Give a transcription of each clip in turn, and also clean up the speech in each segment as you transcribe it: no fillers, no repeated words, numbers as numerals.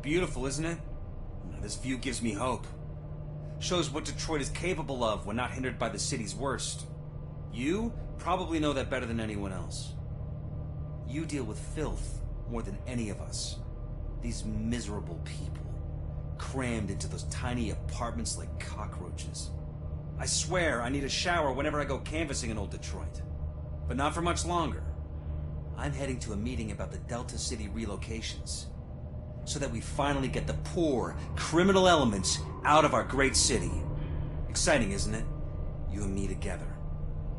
Beautiful, isn't it? This view gives me hope. Shows what Detroit is capable of when not hindered by the city's worst. You probably know that better than anyone else. You deal with filth more than any of us. These miserable people, crammed into those tiny apartments like cockroaches. I swear I need a shower whenever I go canvassing in old Detroit. But not for much longer. I'm heading to a meeting about the Delta City relocations, so that we finally get the poor, criminal elements out of our great city. Exciting, isn't it? You and me together.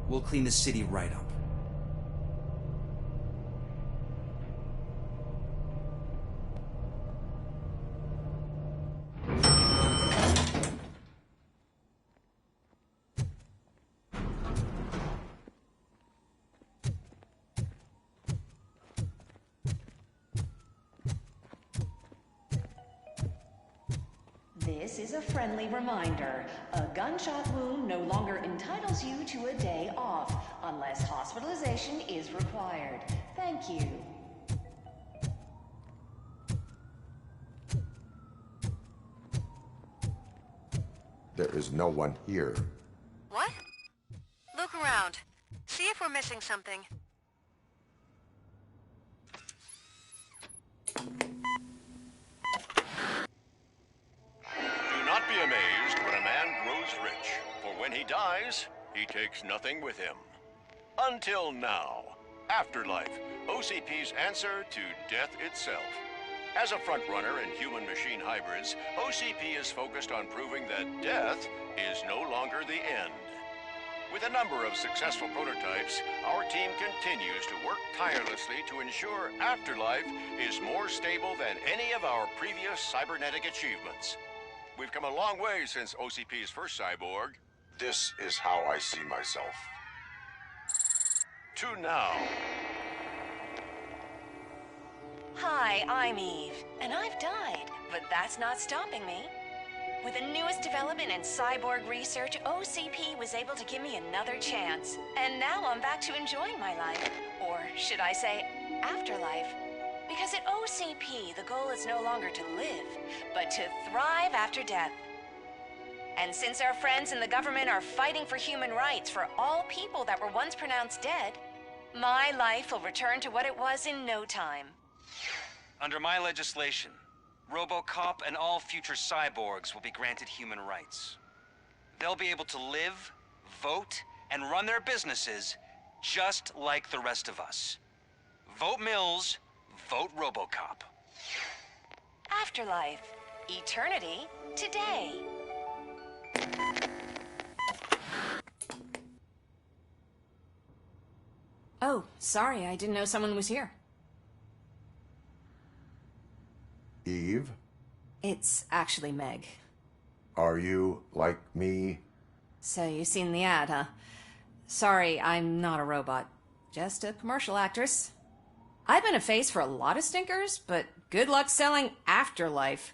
We'll clean the city right up. This is a friendly reminder. A gunshot wound no longer entitles you to a day off, unless hospitalization is required. Thank you. There is no one here. What? Look around. See if we're missing something. Do not be amazed when a man grows rich, for when he dies, he takes nothing with him. Until now. Afterlife, OCP's answer to death itself. As a frontrunner in human-machine hybrids, OCP is focused on proving that death is no longer the end. With a number of successful prototypes, our team continues to work tirelessly to ensure Afterlife is more stable than any of our previous cybernetic achievements. We've come a long way since OCP's first cyborg. This is how I see myself. To now. Hi, I'm Eve, and I've died, but that's not stopping me. With the newest development in cyborg research, OCP was able to give me another chance. And now I'm back to enjoying my life. Or should I say, afterlife. Because at OCP, the goal is no longer to live, but to thrive after death. And since our friends in the government are fighting for human rights for all people that were once pronounced dead, my life will return to what it was in no time. Under my legislation, RoboCop and all future cyborgs will be granted human rights. They'll be able to live, vote, and run their businesses just like the rest of us. Vote Mills, vote RoboCop. Afterlife. Eternity. Today. Oh, sorry, I didn't know someone was here. Eve? It's actually Meg. Are you like me? So you've seen the ad, huh? Sorry, I'm not a robot. Just a commercial actress. I've been a face for a lot of stinkers, but good luck selling Afterlife.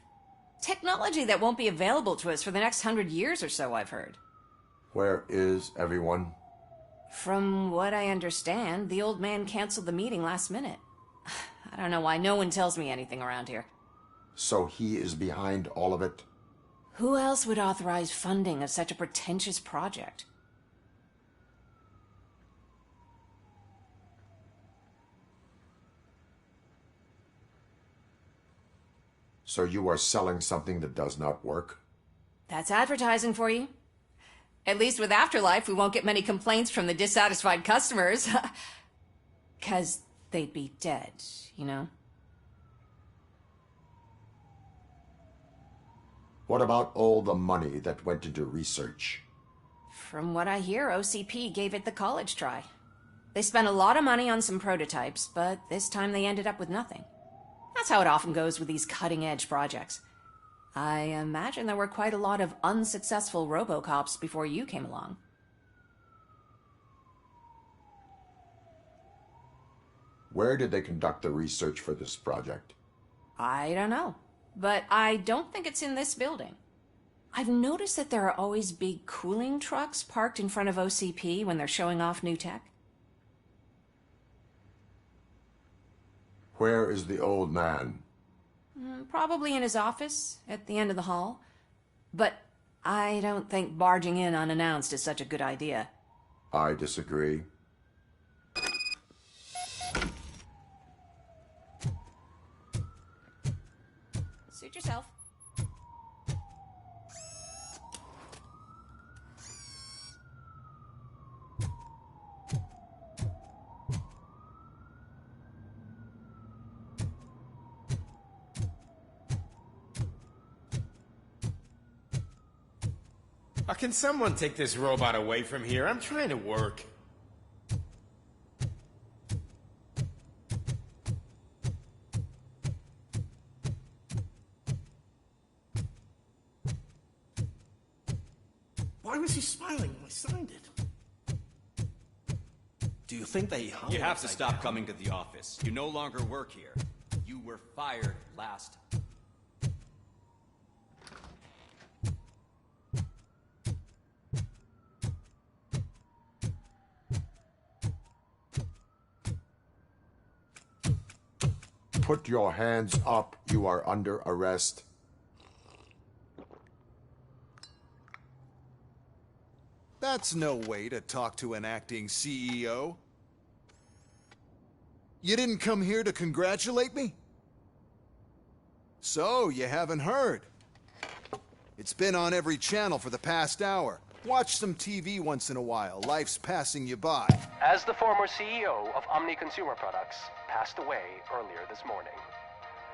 Technology that won't be available to us for the next 100 years or so, I've heard. Where is everyone? From what I understand, the old man canceled the meeting last minute. I don't know why no one tells me anything around here. So he is behind all of it? Who else would authorize funding of such a pretentious project? So you are selling something that does not work? That's advertising for you. At least with Afterlife, we won't get many complaints from the dissatisfied customers. 'Cause they'd be dead, you know? What about all the money that went into research? From what I hear, OCP gave it the college try. They spent a lot of money on some prototypes, but this time they ended up with nothing. That's how it often goes with these cutting-edge projects. I imagine there were quite a lot of unsuccessful RoboCops before you came along. Where did they conduct the research for this project? I don't know, but I don't think it's in this building. I've noticed that there are always big cooling trucks parked in front of OCP when they're showing off new tech. Where is the old man? Probably in his office, at the end of the hall. But I don't think barging in unannounced is such a good idea. I disagree. Suit yourself. Can someone take this robot away from here? I'm trying to work. Why was he smiling when I signed it? Do you think they hung You have to upside stop down? coming to the office. You no longer work here. You were fired last. Put your hands up. You are under arrest. That's no way to talk to an acting CEO. You didn't come here to congratulate me? So, you haven't heard. It's been on every channel for the past hour. Watch some TV once in a while. Life's passing you by. As the former CEO of Omni Consumer Products passed away earlier this morning,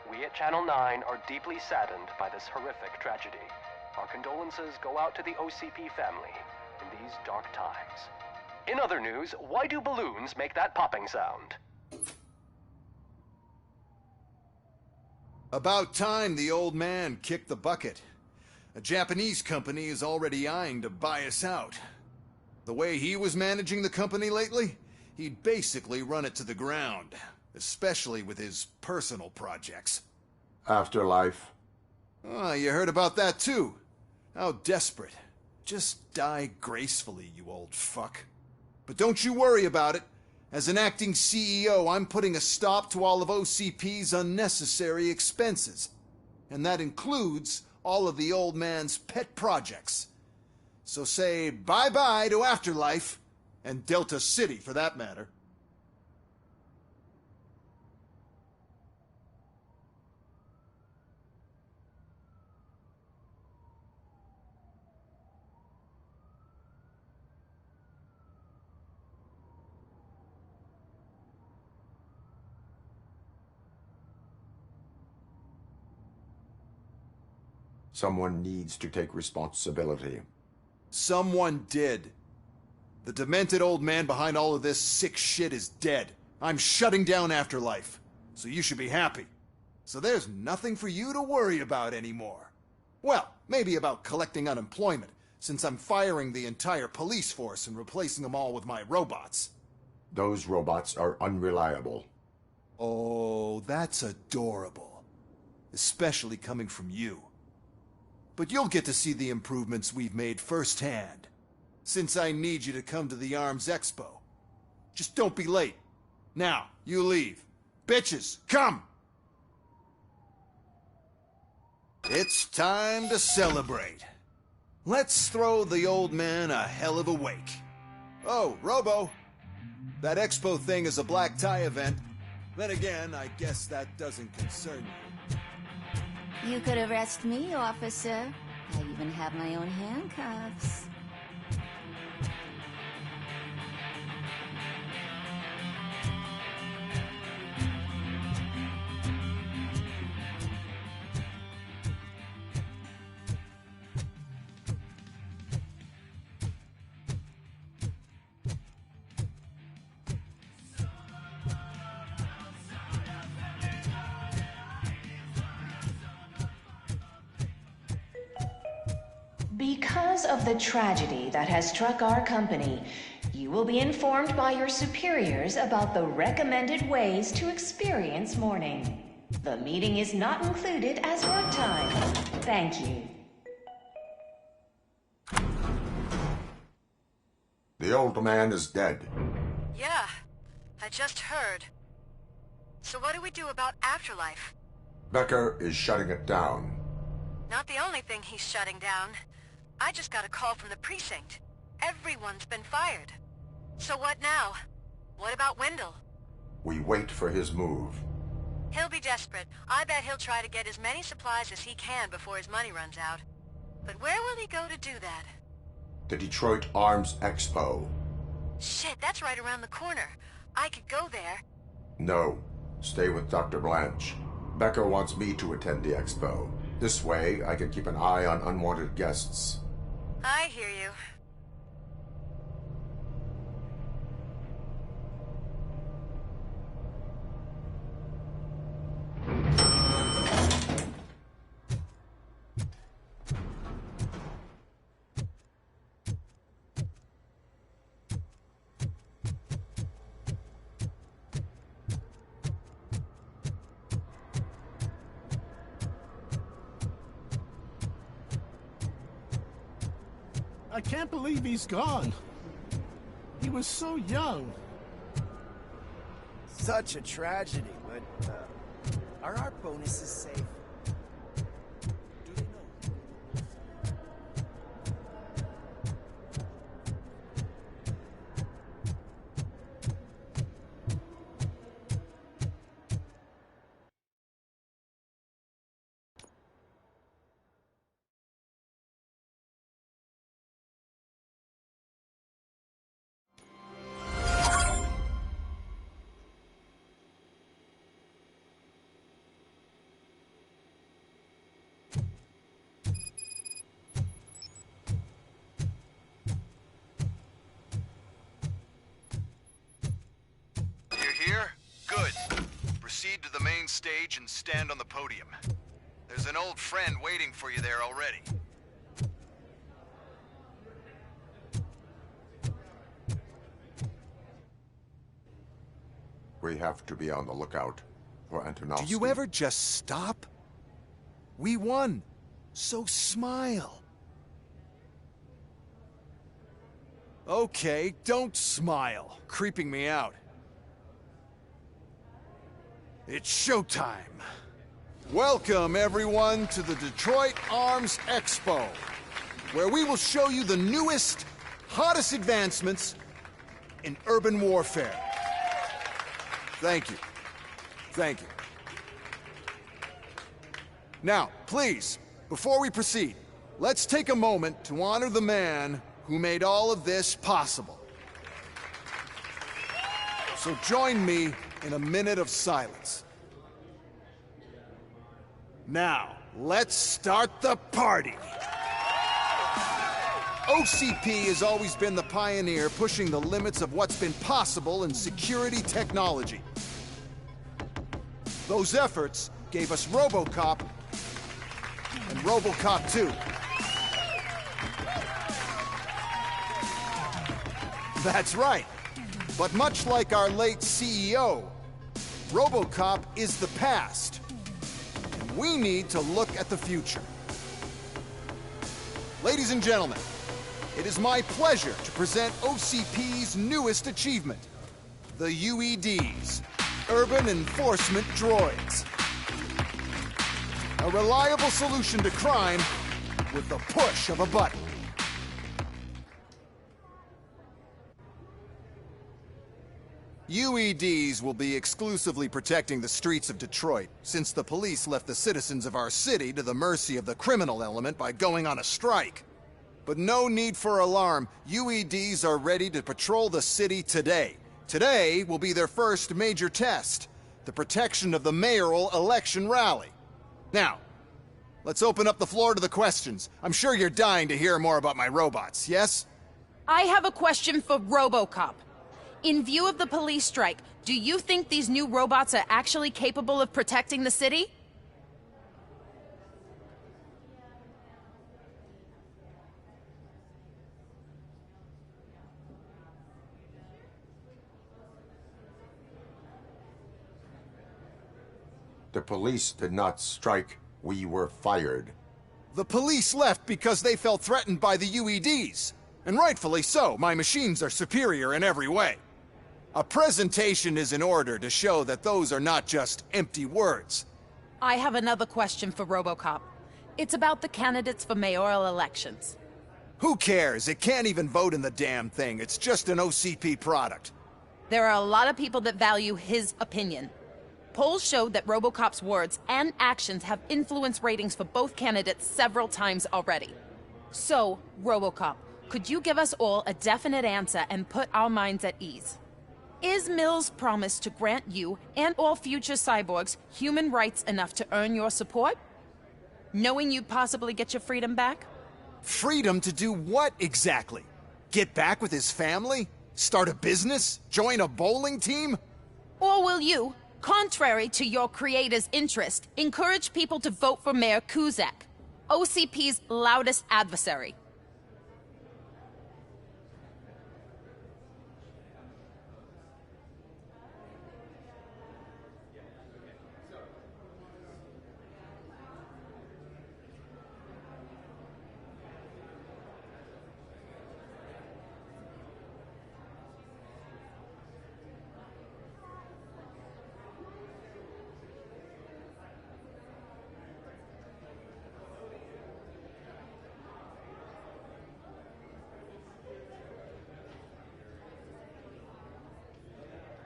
we at Channel 9 are deeply saddened by this horrific tragedy. Our condolences go out to the OCP family in these dark times. In other news, why do balloons make that popping sound? About time the old man kicked the bucket. A Japanese company is already eyeing to buy us out. The way he was managing the company lately, he'd basically run it to the ground, especially with his personal projects. Afterlife. Oh, you heard about that too. How desperate. Just die gracefully, you old fuck. But don't you worry about it. As an acting CEO, I'm putting a stop to all of OCP's unnecessary expenses. And that includes all of the old man's pet projects. So say bye-bye to Afterlife, and Delta City for that matter. Someone needs to take responsibility. Someone did. The demented old man behind all of this sick shit is dead. I'm shutting down Afterlife. So you should be happy. So there's nothing for you to worry about anymore. Well, maybe about collecting unemployment, since I'm firing the entire police force and replacing them all with my robots. Those robots are unreliable. Oh, that's adorable. Especially coming from you. But you'll get to see the improvements we've made firsthand, since I need you to come to the Arms Expo. Just don't be late. Now, you leave. Bitches, come! It's time to celebrate. Let's throw the old man a hell of a wake. Oh, Robo, that expo thing is a black tie event. Then again, I guess that doesn't concern you. You could arrest me, officer. I even have my own handcuffs. Because of the tragedy that has struck our company, you will be informed by your superiors about the recommended ways to experience mourning. The meeting is not included as work time. Thank you. The old man is dead. Yeah, I just heard. So what do we do about Afterlife? Becker is shutting it down. Not the only thing he's shutting down. I just got a call from the precinct. Everyone's been fired. So what now? What about Wendell? We wait for his move. He'll be desperate. I bet he'll try to get as many supplies as he can before his money runs out. But where will he go to do that? The Detroit Arms Expo. Shit, that's right around the corner. I could go there. No. Stay with Dr. Blanche. Becker wants me to attend the expo. This way, I can keep an eye on unwanted guests. I hear you. I can't believe he's gone. He was so young. Such a tragedy, but are our bonuses safe? Do they know? Here? Good. Proceed to the main stage and stand on the podium. There's an old friend waiting for you there already. We have to be on the lookout for Antonovsky. Do you ever just stop? We won. So smile. Okay, don't smile. Creeping me out. It's showtime. Welcome, everyone, to the Detroit Arms Expo, where we will show you the newest, hottest advancements in urban warfare. Thank you. Thank you. Now, please, before we proceed, let's take a moment to honor the man who made all of this possible. So join me in a minute of silence. Now, let's start the party! OCP has always been the pioneer pushing the limits of what's been possible in security technology. Those efforts gave us RoboCop and RoboCop 2. That's right. But much like our late CEO, RoboCop is the past. And we need to look at the future. Ladies and gentlemen, it is my pleasure to present OCP's newest achievement, the UEDs, Urban Enforcement Droids. A reliable solution to crime with the push of a button. UEDs will be exclusively protecting the streets of Detroit, since the police left the citizens of our city to the mercy of the criminal element by going on a strike. But no need for alarm. UEDs are ready to patrol the city today. Today will be their first major test, the protection of the mayoral election rally. Now, let's open up the floor to the questions. I'm sure you're dying to hear more about my robots, yes? I have a question for RoboCop. In view of the police strike, do you think these new robots are actually capable of protecting the city? The police did not strike. We were fired. The police left because they felt threatened by the UEDs. And rightfully so. My machines are superior in every way. A presentation is in order to show that those are not just empty words. I have another question for RoboCop. It's about the candidates for mayoral elections. Who cares? It can't even vote in the damn thing. It's just an OCP product. There are a lot of people that value his opinion. Polls showed that RoboCop's words and actions have influenced ratings for both candidates several times already. So, RoboCop, could you give us all a definite answer and put our minds at ease? Is Mills' promise to grant you and all future cyborgs human rights enough to earn your support? Knowing you'd possibly get your freedom back? Freedom to do what exactly? Get back with his family? Start a business? Join a bowling team? Or will you, contrary to your creator's interest, encourage people to vote for Mayor Kuzak, OCP's loudest adversary?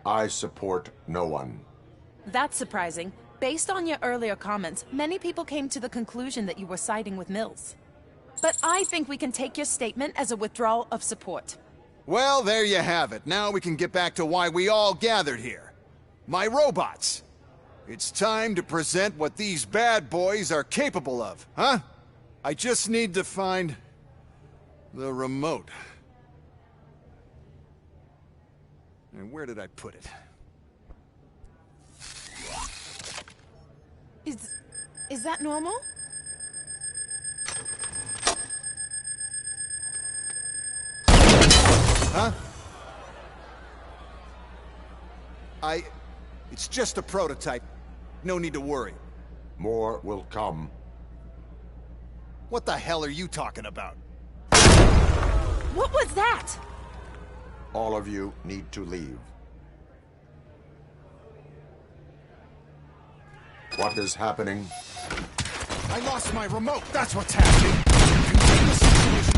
I support no one. That's surprising. Based on your earlier comments, many people came to the conclusion that you were siding with Mills. But I think we can take your statement as a withdrawal of support. Well, there you have it. Now we can get back to why we all gathered here. My robots. It's time to present what these bad boys are capable of, huh? I just need to find the remote. And where did I put it? Is that normal? Huh? It's just a prototype. No need to worry. More will come. What the hell are you talking about? What was that? All of you need to leave. What is happening? I lost my remote. That's what's happening. Contain the situation.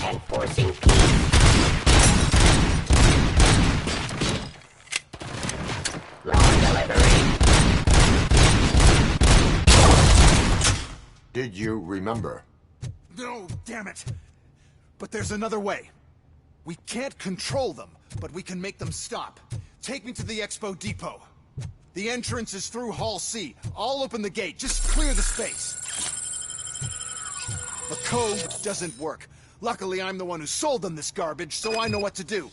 Enforcing peace. Law delivery. Did you remember? No, damn it. But there's another way. We can't control them, but we can make them stop. Take me to the Expo Depot. The entrance is through Hall C. I'll open the gate. Just clear the space. The code doesn't work. Luckily, I'm the one who sold them this garbage, so I know what to do.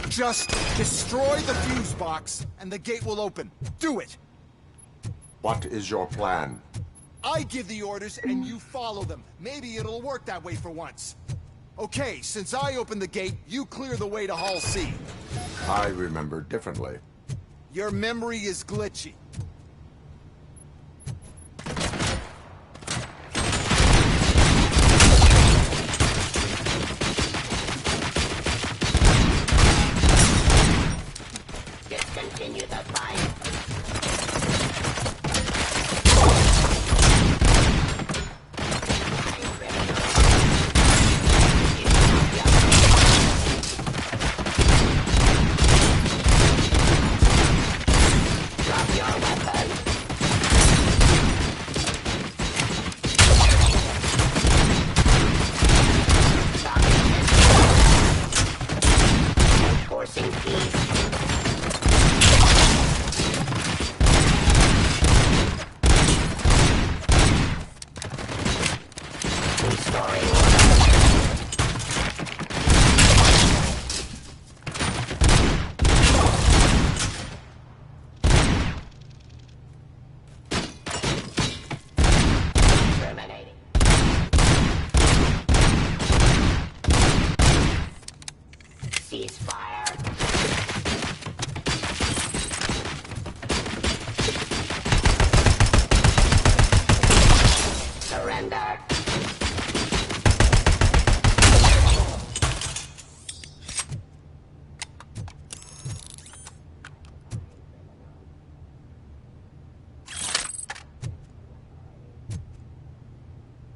Just destroy the fuse box, and the gate will open. Do it! What is your plan? I give the orders, and you follow them. Maybe it'll work that way for once. Okay, since I opened the gate, you clear the way to Hall C. I remember differently. Your memory is glitchy. Discontinue the fight.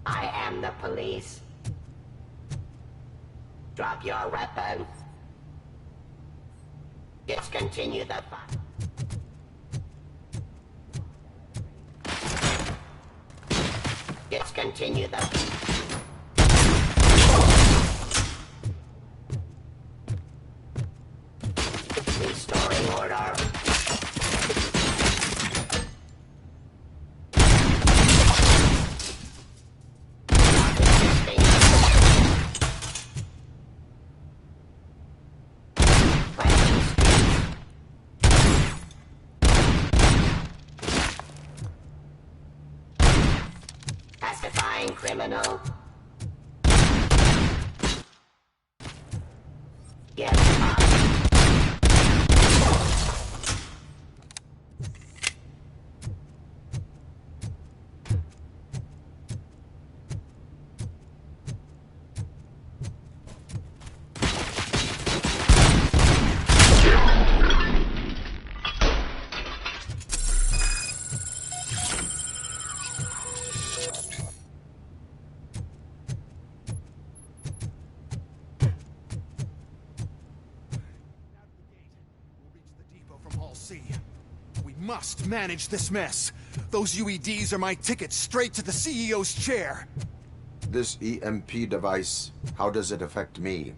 I am the police. Drop your weapon. Discontinue the fight. Discontinue the restoring order. Pacifying criminal. Yes, We must manage this mess. Those UEDs are my ticket straight to the CEO's chair. This EMP device, how does it affect me?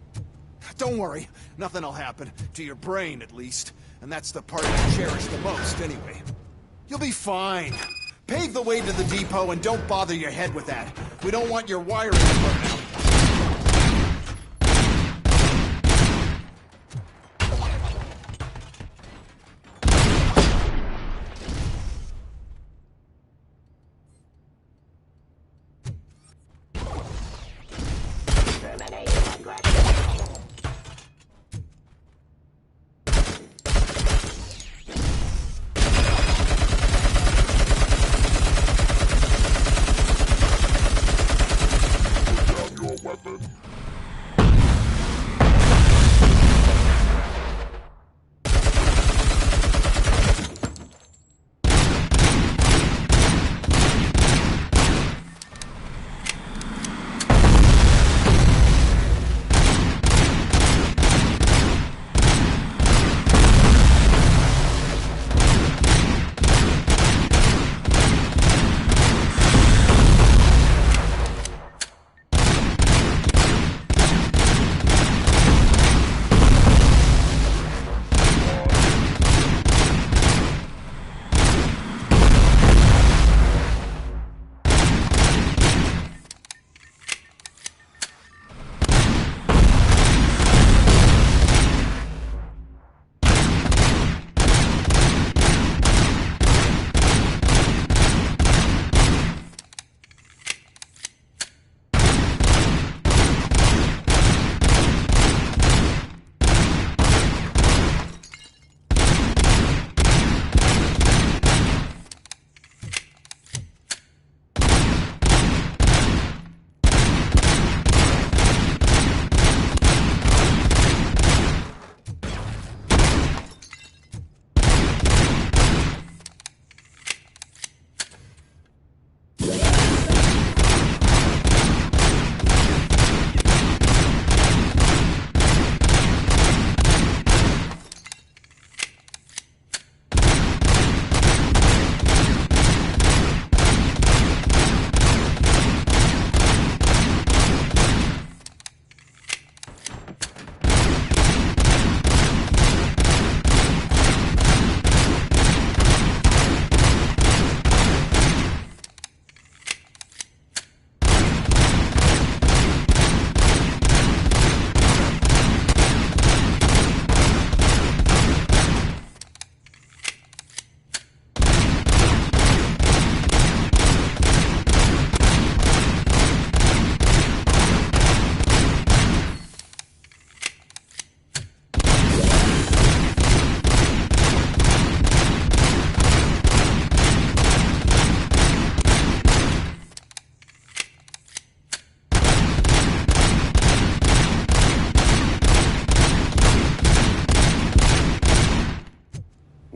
Don't worry, nothing'll happen. To your brain, at least. And that's the part I cherish the most, anyway. You'll be fine. Pave the way to the depot and don't bother your head with that. We don't want your wiring to burn out.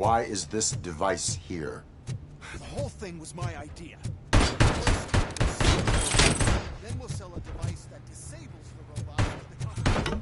Why is this device here? The whole thing was my idea. Then we'll sell a device that disables the robot with the company.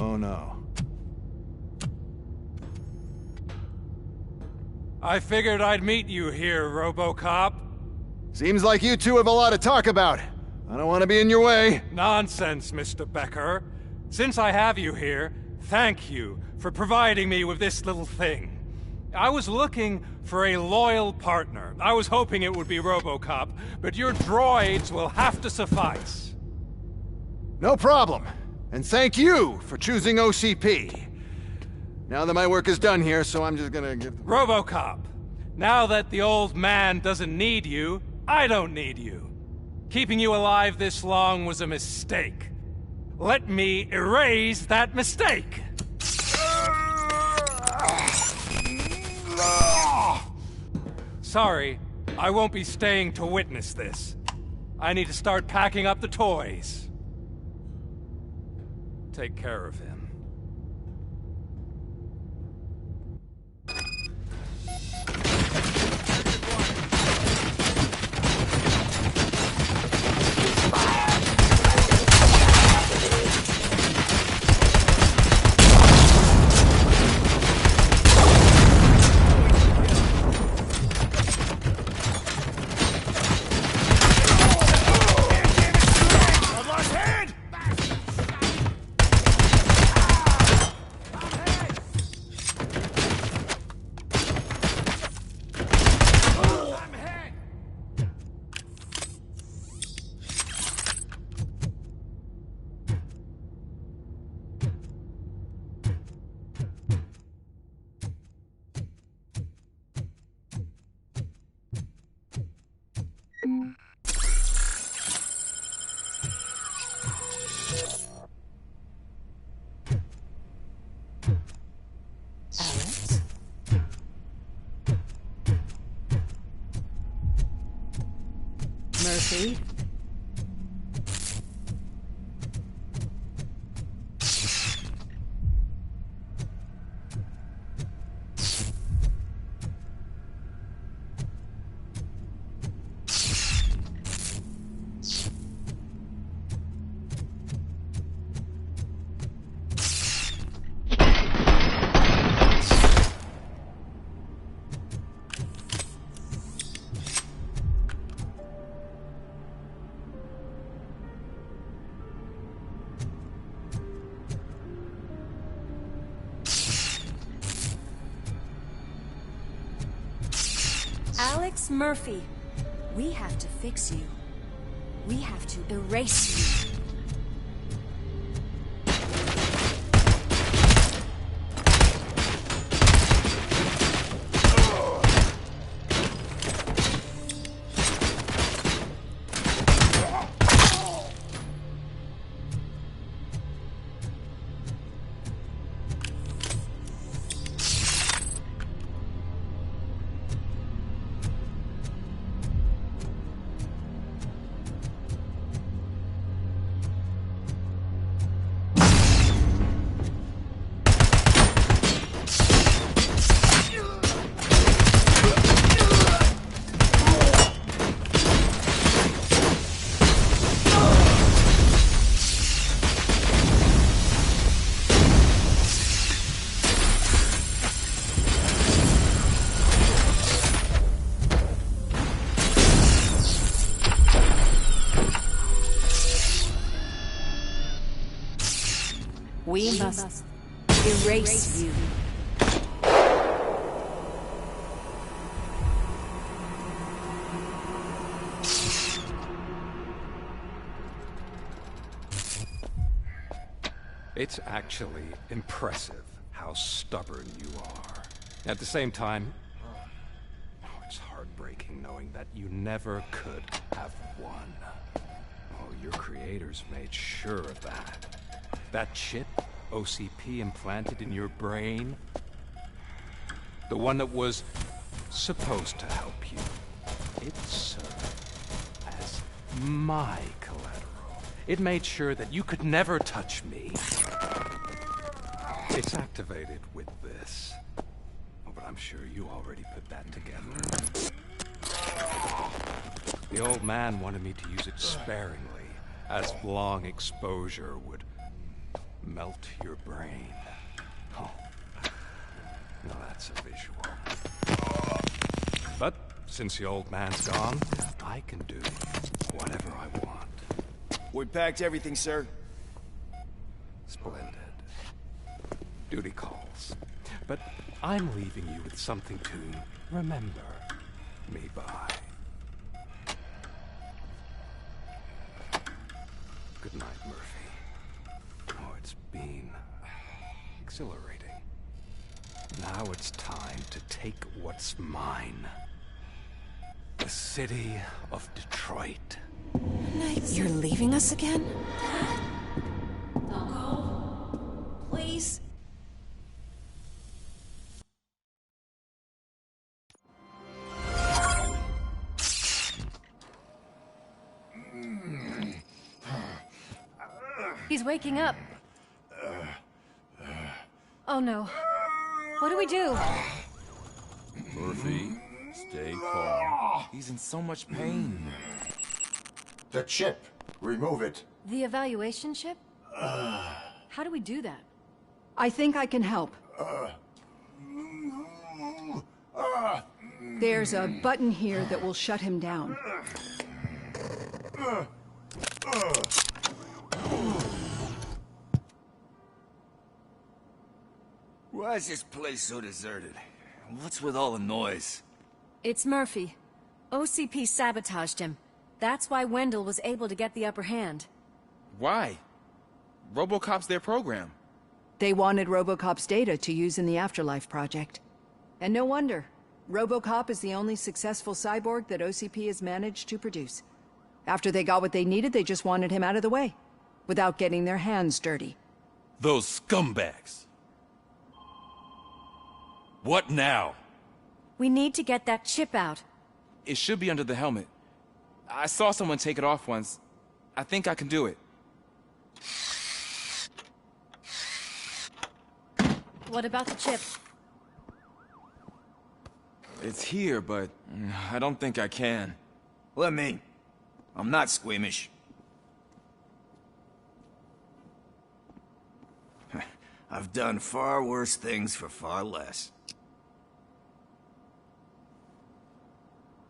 Oh no. I figured I'd meet you here, RoboCop. Seems like you two have a lot to talk about. I don't want to be in your way. Nonsense, Mr. Becker. Since I have you here, thank you for providing me with this little thing. I was looking for a loyal partner. I was hoping it would be RoboCop, but your droids will have to suffice. No problem. And thank you for choosing OCP. Now that my work is done here, so I'm just gonna give... RoboCop, now that the old man doesn't need you, I don't need you. Keeping you alive this long was a mistake. Let me erase that mistake! Sorry, I won't be staying to witness this. I need to start packing up the toys. take care of him. Murphy? Alex Murphy, we have to fix you. We have to erase you. We must erase you. It's actually impressive how stubborn you are. At the same time, it's heartbreaking knowing that you never could have won. Oh, your creators made sure of that. That chip OCP implanted in your brain, the one that was supposed to help you, it served as my collateral. It made sure that you could never touch me. It's activated with this. Oh, but I'm sure you already put that together. The old man wanted me to use it sparingly, as long exposure would melt your brain. Oh, now that's a visual. But since the old man's gone, I can do whatever I want. We packed everything, sir. Splendid. Duty calls. But I'm leaving you with something to remember me by. Good night, Murphy. Oh, it's been exhilarating. Now it's time to take what's mine. The city of Detroit. You're leaving us again? Don't go. Please. He's waking up. Oh no. What do we do? Murphy, stay calm. He's in so much pain. The chip. Remove it. The evaluation chip? How do we do that? I think I can help. There's a button here that will shut him down. Why is this place so deserted? What's with all the noise? It's Murphy. OCP sabotaged him. That's why Wendell was able to get the upper hand. Why? RoboCop's their program. They wanted RoboCop's data to use in the Afterlife project. And no wonder. RoboCop is the only successful cyborg that OCP has managed to produce. After they got what they needed, they just wanted him out of the way, without getting their hands dirty. Those scumbags. What now? We need to get that chip out. It should be under the helmet. I saw someone take it off once. I think I can do it. What about the chip? It's here, but I don't think I can. Let me. I'm not squeamish. I've done far worse things for far less.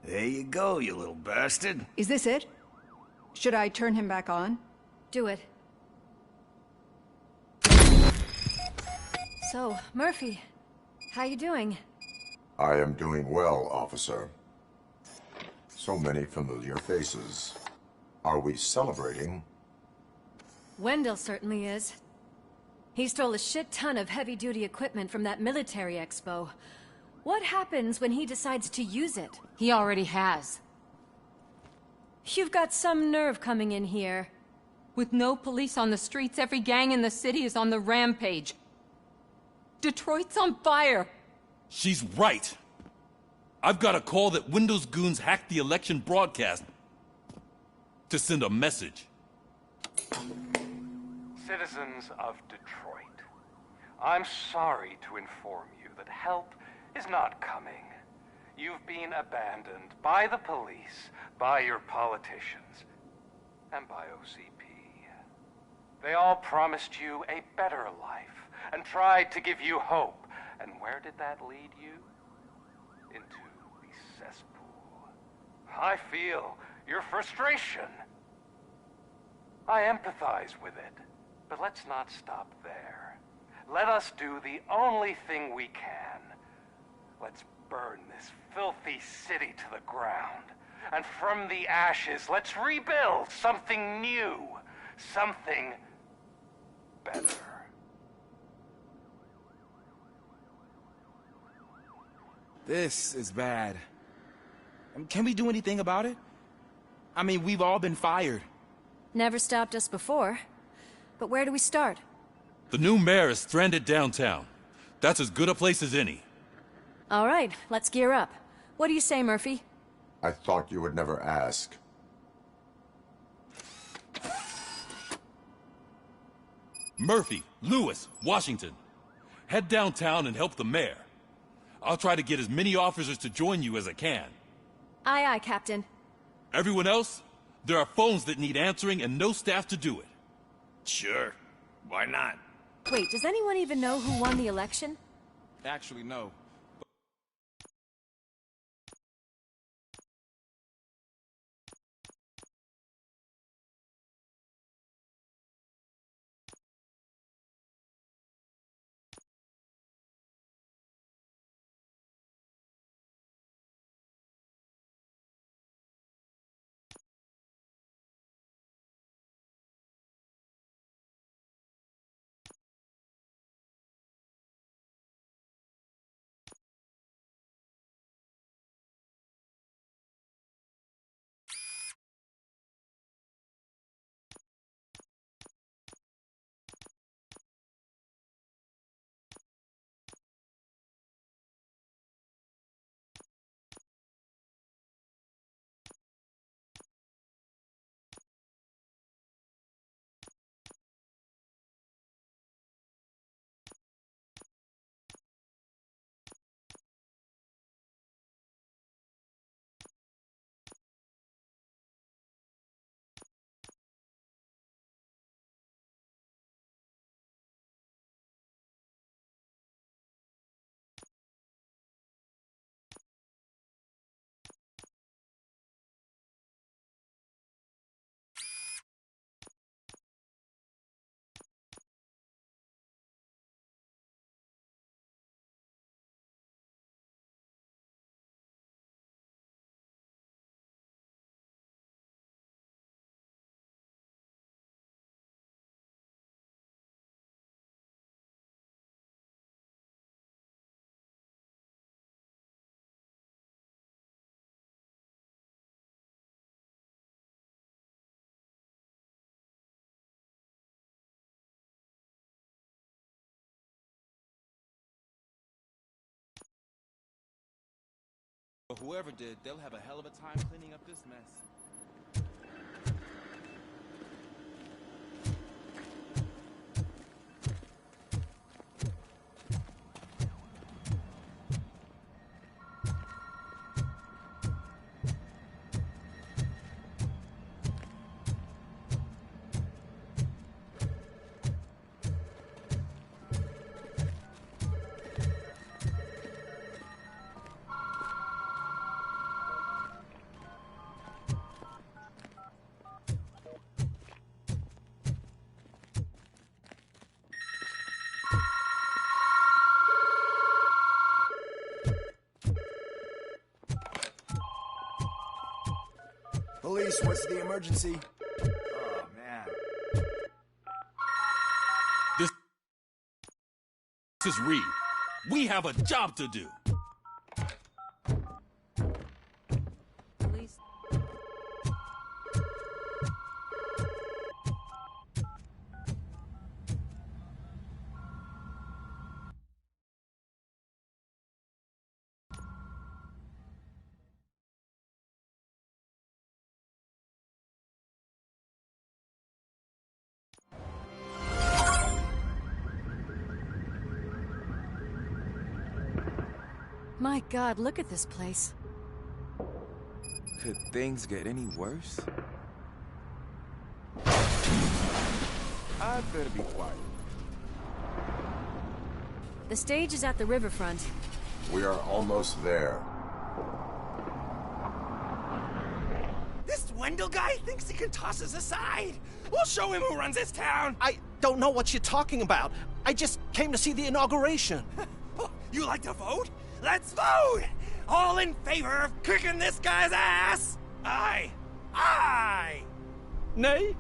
There you go, you little bastard. Is this it? Should I turn him back on? Do it. So, Murphy, how you doing? I am doing well, officer. So many familiar faces. Are we celebrating? Wendell certainly is. He stole a shit ton of heavy-duty equipment from that military expo. What happens when he decides to use it? He already has. You've got some nerve coming in here. With no police on the streets, every gang in the city is on the rampage. Detroit's on fire. She's right. I've got a call that Windows goons hacked the election broadcast to send a message. Citizens of Detroit, I'm sorry to inform you that help is not coming. You've been abandoned by the police, by your politicians, and by OCP. They all promised you a better life and tried to give you hope. And where did that lead you? Into the cesspool. I feel your frustration. I empathize with it, but let's not stop there. Let us do the only thing we can. Let's burn this filthy city to the ground. And from the ashes, let's rebuild something new. Something better. This is bad. Can we do anything about it? I mean, we've all been fired. Never stopped us before. But where do we start? The new mayor is stranded downtown. That's as good a place as any. All right, let's gear up. What do you say, Murphy? I thought you would never ask. Murphy, Lewis, Washington. Head downtown and help the mayor. I'll try to get as many officers to join you as I can. Aye, aye, Captain. Everyone else? There are phones that need answering and no staff to do it. Sure. Why not? Wait, does anyone even know who won the election? Actually, no. Whoever did, they'll have a hell of a time cleaning up this mess. Police, what's the emergency? Oh, man. This is Reed. We have a job to do. Police. My God, look at this place. Could things get any worse? I'd better be quiet. The stage is at the riverfront. We are almost there. This Wendell guy thinks he can toss us aside. We'll show him who runs this town. I don't know what you're talking about. I just came to see the inauguration. You like to vote? Let's vote! All in favor of kicking this guy's ass? Aye. Aye! Nay?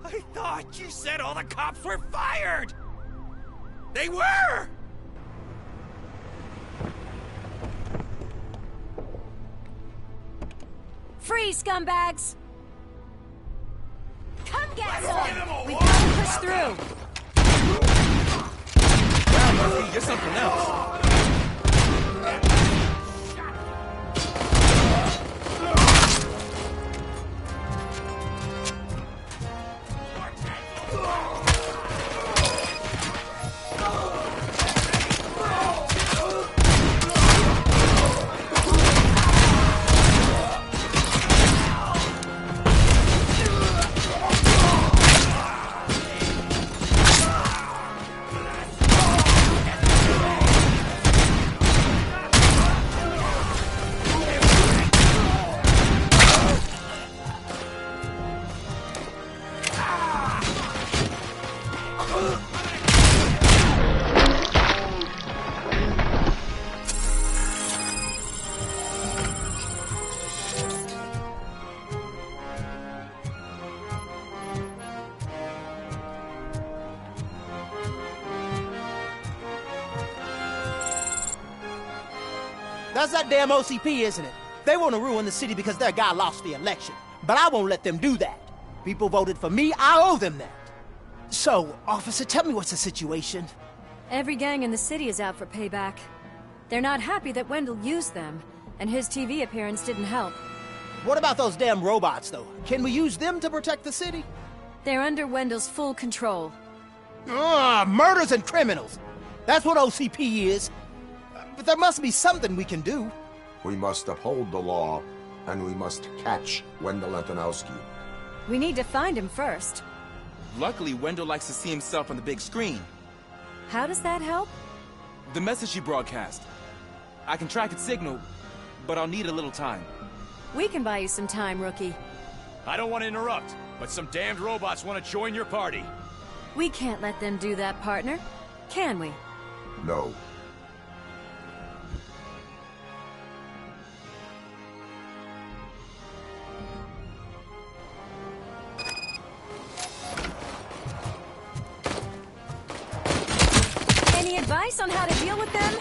I thought you said all the cops were fired! They were! Freeze, scumbags! Come get some! We gotta push through! Murphy, you're something else. That's that damn OCP, isn't it? They want to ruin the city because their guy lost the election. But I won't let them do that. People voted for me, I owe them that. So, officer, tell me what's the situation. Every gang in the city is out for payback. They're not happy that Wendell used them, and his TV appearance didn't help. What about those damn robots, though? Can we use them to protect the city? They're under Wendell's full control. Murders and criminals! That's what OCP is. But there must be something we can do. We must uphold the law, and we must catch Wendell Antonowski. We need to find him first. Luckily, Wendell likes to see himself on the big screen. How does that help? The message you broadcast. I can track its signal, but I'll need a little time. We can buy you some time, rookie. I don't want to interrupt, but some damned robots want to join your party. We can't let them do that, partner. Can we? No. Any advice on how to deal with them?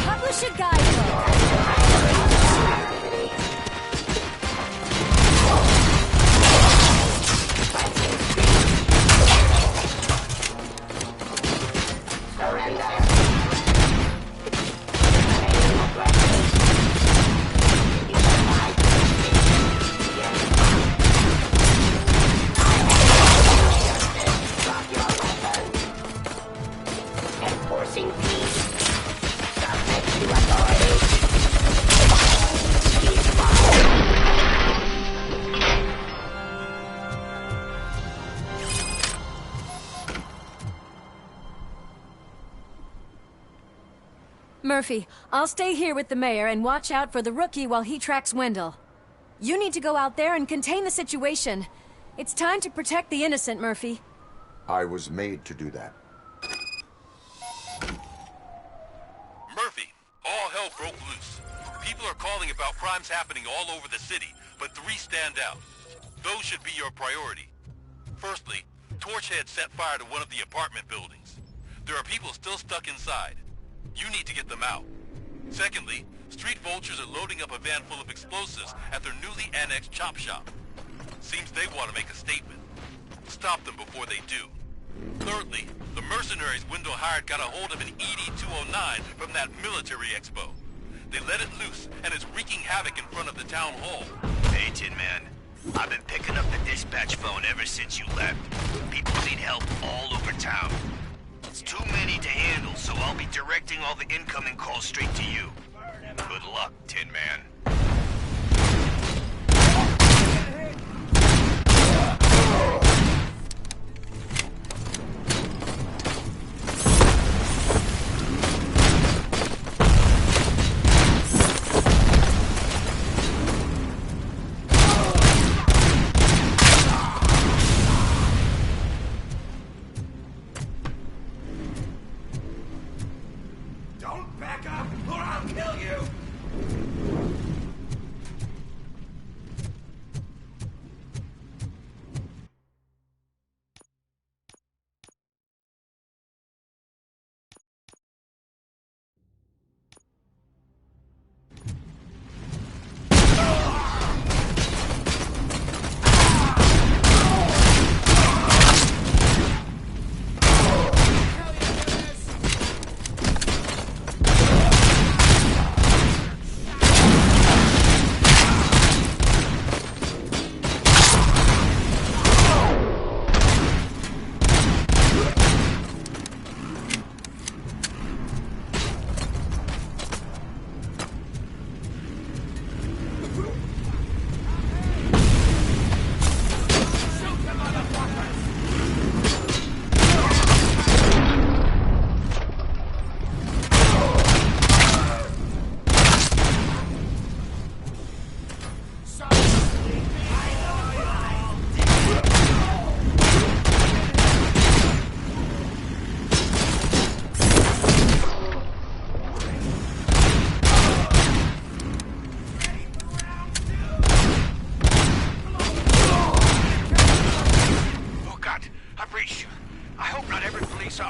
Publish a guidebook. Surrender. missing piece. Submit to authority. Murphy, I'll stay here with the mayor and watch out for the rookie while he tracks Wendell. You need to go out there and contain the situation. It's time to protect the innocent, Murphy. I was made to do that. Murphy, all hell broke loose. People are calling about crimes happening all over the city, but 3 stand out. Those should be your priority. Firstly, Torchhead set fire to one of the apartment buildings. There are people still stuck inside. You need to get them out. Secondly, street vultures are loading up a van full of explosives at their newly annexed chop shop. Seems they want to make a statement. Stop them before they do. Thirdly, the mercenaries Wendell hired got a hold of an ED-209 from that military expo. They let it loose, and it's wreaking havoc in front of the town hall. Hey, Tin Man. I've been picking up the dispatch phone ever since you left. People need help all over town. It's too many to handle, so I'll be directing all the incoming calls straight to you. Good luck, Tin Man. Don't back up, or I'll kill you!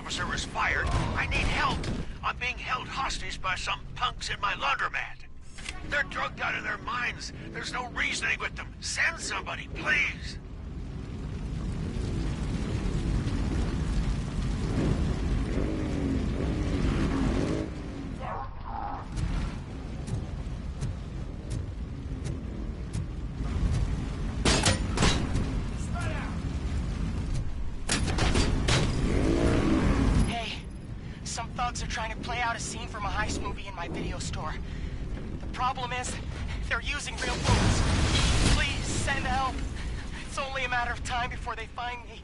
officer was fired. I need help. I'm being held hostage by some punks in my laundromat. They're drugged out of their minds. There's no reasoning with them. Send somebody, please. Are trying to play out a scene from a heist movie in my video store. The problem is, they're using real bullets. Please, send help. It's only a matter of time before they find me.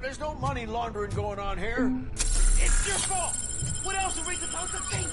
There's no money laundering going on here. It's your fault! What else are we supposed to think?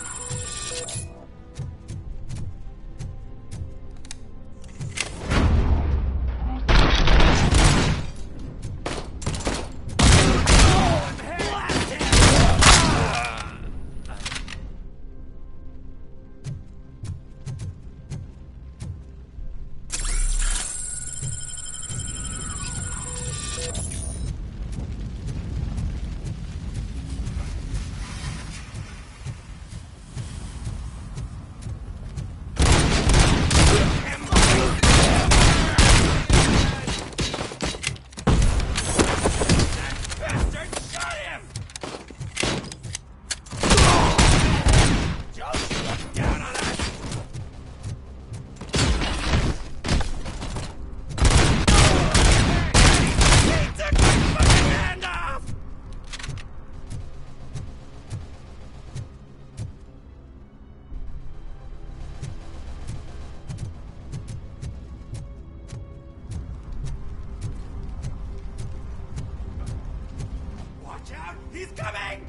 coming!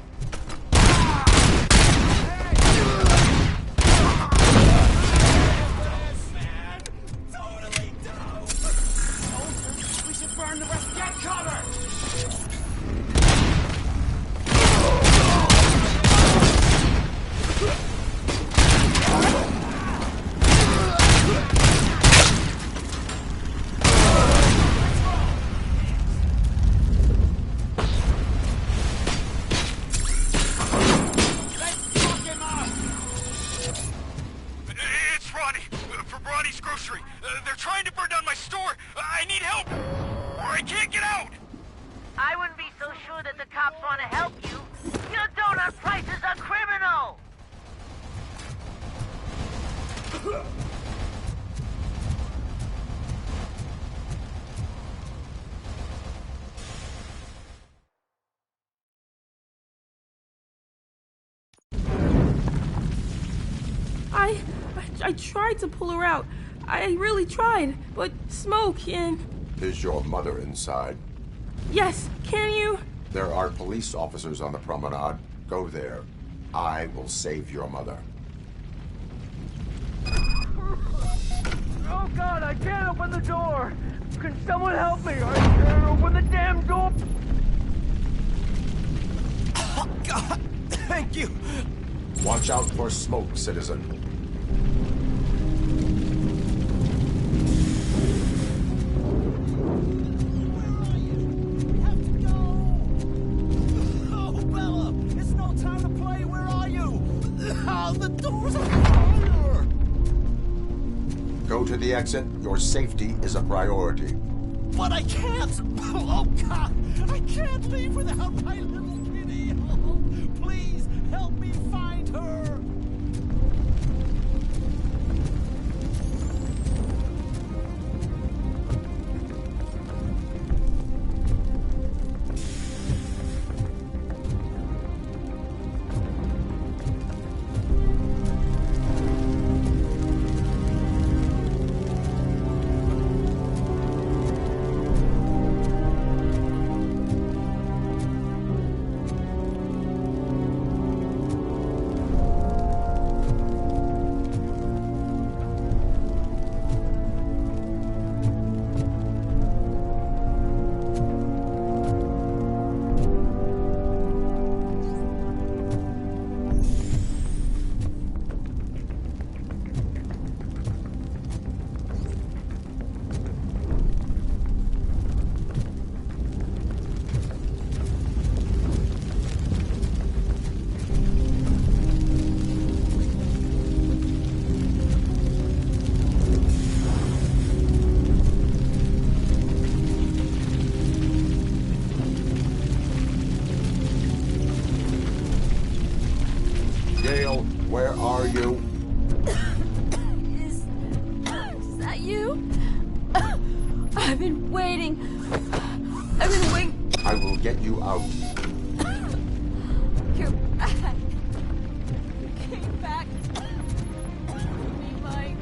Man, totally dope! Soldiers, we should burn the rest. Get cover! They're trying to burn down my store! I need help! Or I can't get out! I wouldn't be so sure that the cops want to help you. Your donut price is a criminal! I tried to pull her out. I really tried, but smoke and... Is your mother inside? Yes, can you? There are police officers on the promenade. Go there. I will save your mother. Oh God, I can't open the door! Can someone help me? I can't open the damn door! Oh God, thank you! Watch out for smoke, citizen. The doors are fire! Go to the exit. Your safety is a priority. But I can't! Oh, God! I can't leave without my little kitty! Oh, please, help me find her! Where are you? Is that you? I've been waiting. I will get you out. You're back. You came back. Me, Mike.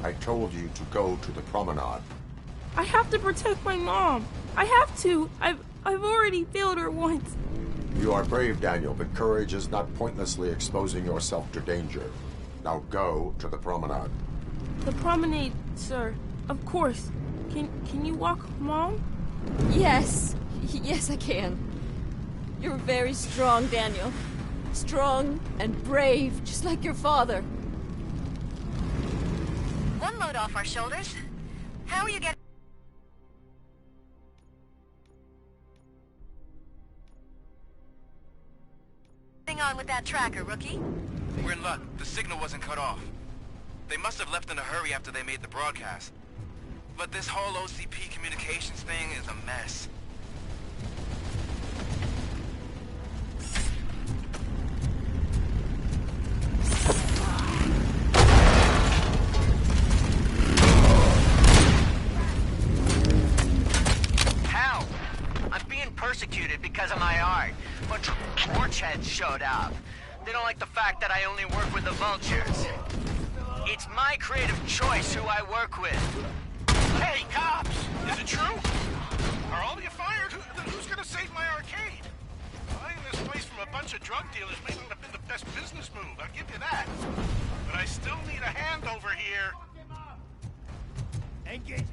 I told you to go to the promenade. I have to protect my mom. I have to. I've already failed her once. You are brave, Daniel, but courage is not pointlessly exposing yourself to danger. Now go to the promenade. The promenade, sir. Of course. Can you walk, Mom? Yes. Yes, I can. You're very strong, Daniel. Strong and brave, just like your father. One load off our shoulders. How are you getting on with that tracker, rookie? We're in luck. The signal wasn't cut off. They must have left in a hurry after they made the broadcast. But this whole OCP communications thing is a mess. Hell, I'm being persecuted because of my art. But torchheads showed up. They don't like the fact that I only work with the vultures. It's my creative choice who I work with. Hey, cops! Is it true? Are all of you fired? Then who's gonna save my arcade? Buying this place from a bunch of drug dealers may not have been the best business move, I'll give you that. But I still need a hand over here. Engage.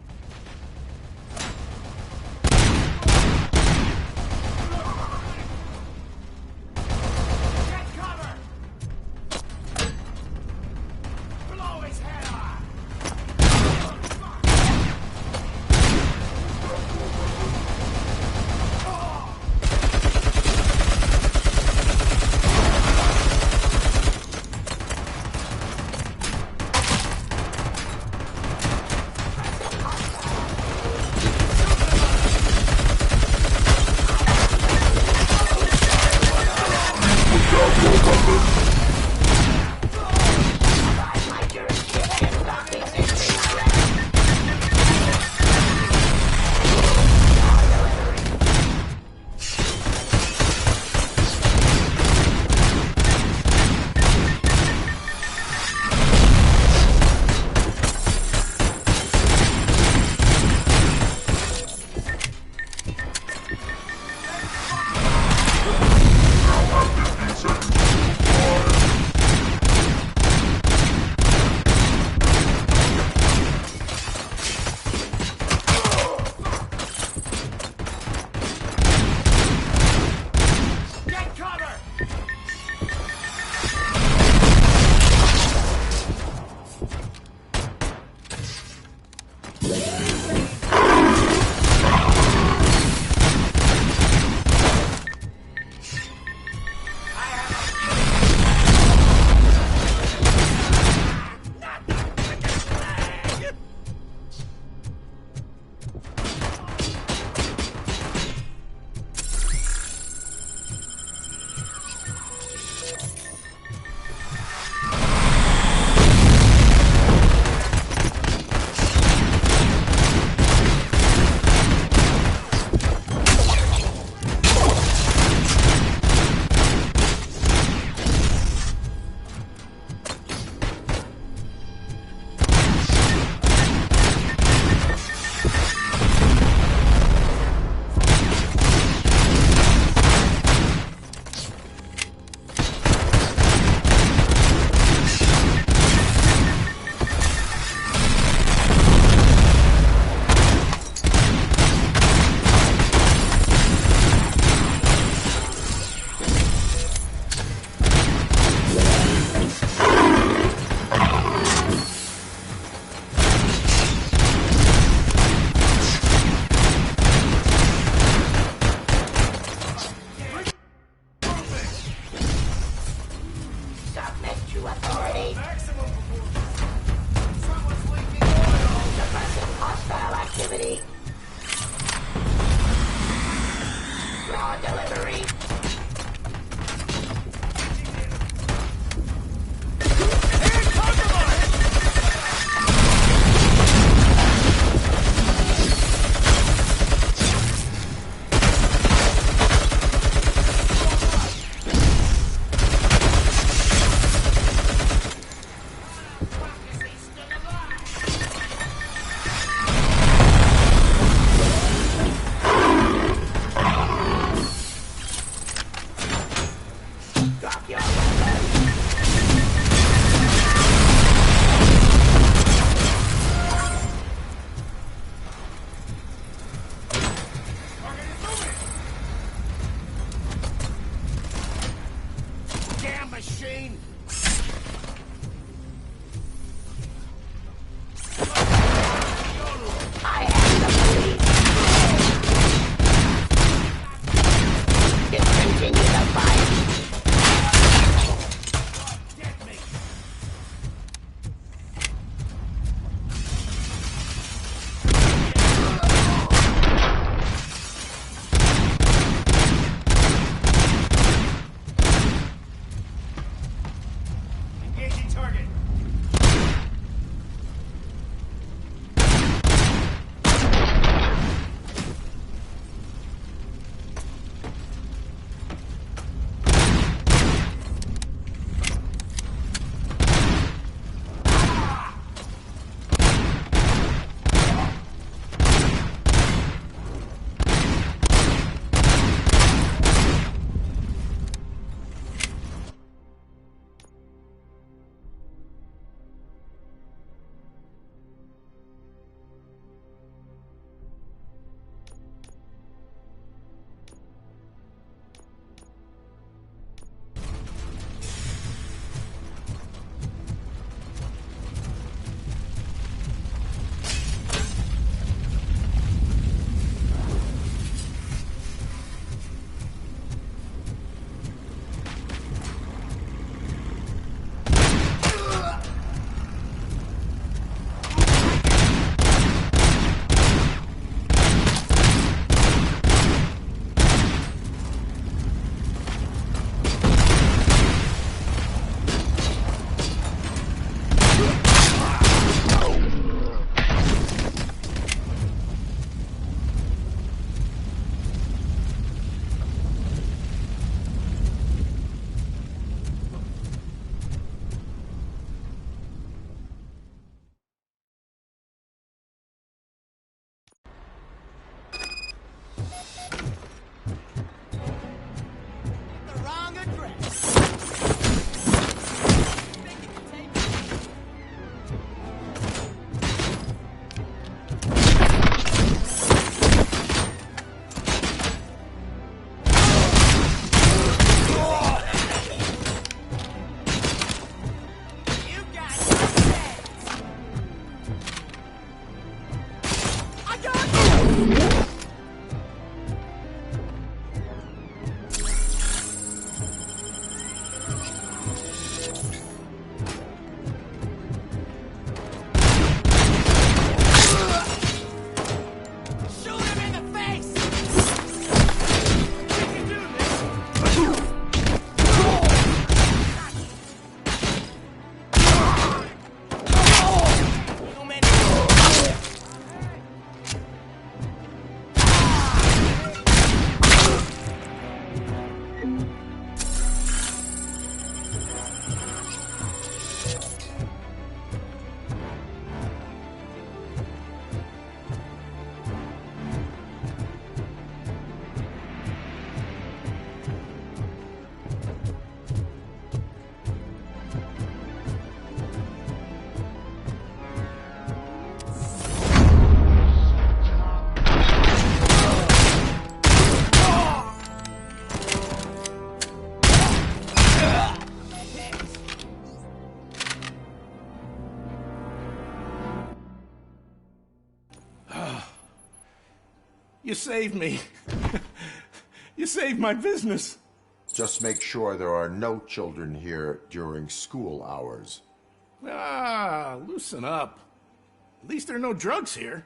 saved me. You saved my business. Just make sure there are no children here during school hours. Ah, loosen up. At least there are no drugs here.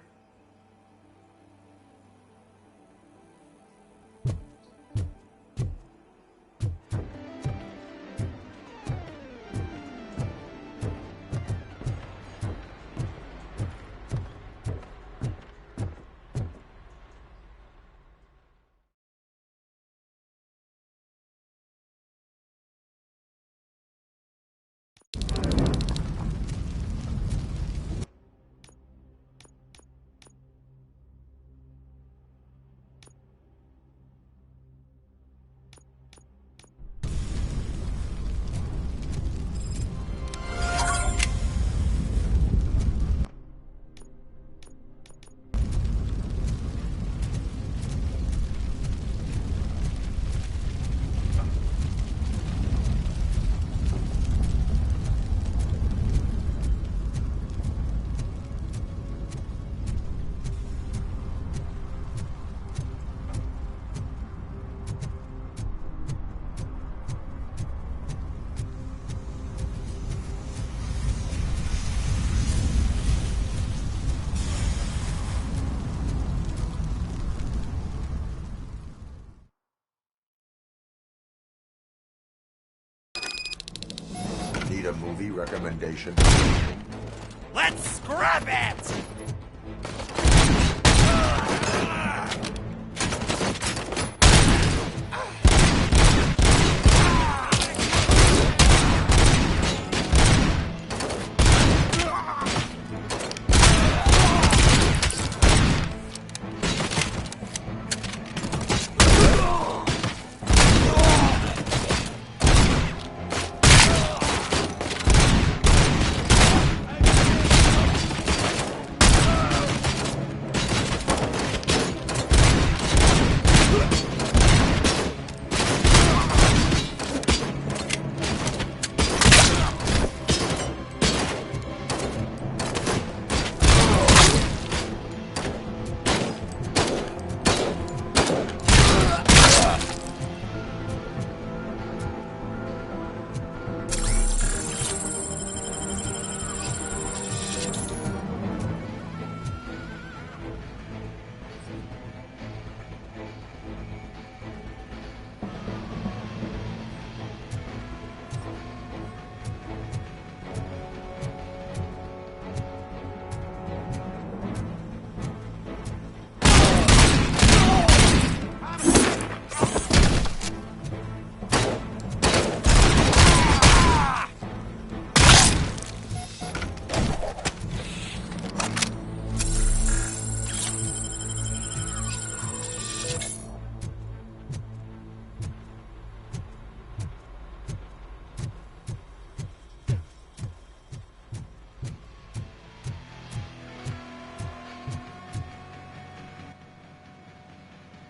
Need a movie recommendation? Let's scrap it!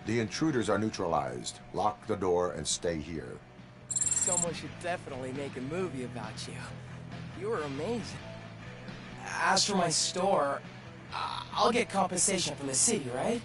The intruders are neutralized. Lock the door and stay here. Someone should definitely make a movie about you. You were amazing. As for my store, I'll get compensation from the city, right?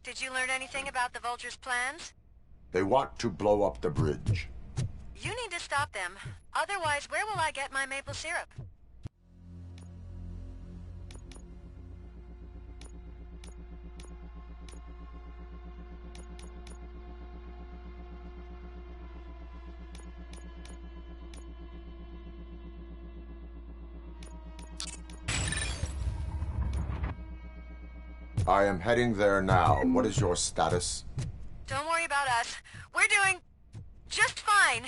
Did you learn anything about the Vulture's plans? They want to blow up the bridge. You need to stop them. Otherwise, where will I get my maple syrup? I am heading there now. What is your status? Don't worry about us. We're doing just fine.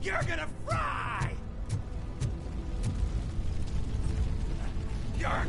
You're gonna fry! You're...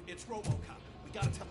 It's RoboCop. We gotta tell...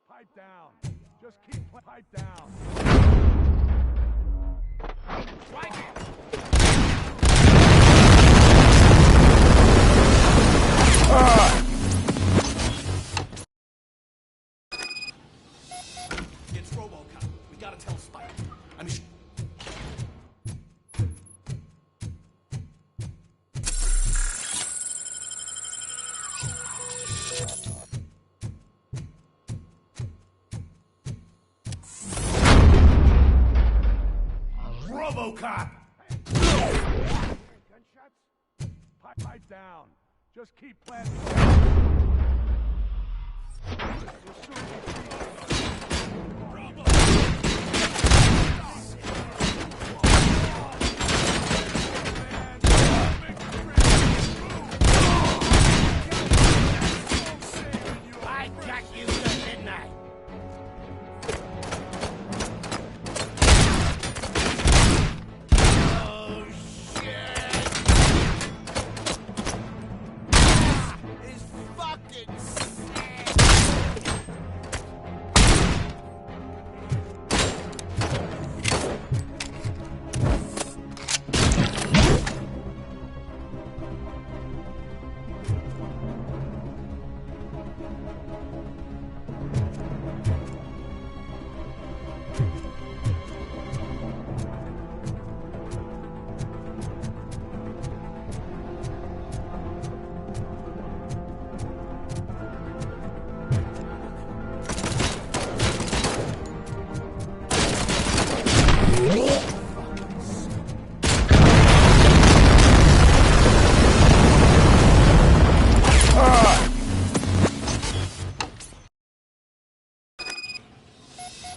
Pipe down. Just keep pipe down. Strike it. It's RoboCop. We gotta tell Spike. I mean... RoboCop! Pipe down. Just keep planting. I got you good, didn't I? Oh, shit! It's fucking sick!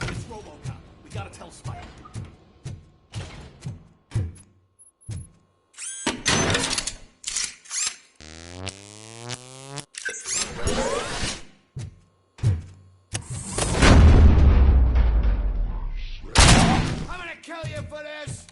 It's RoboCop. We gotta tell Spike. I'm gonna kill you for this!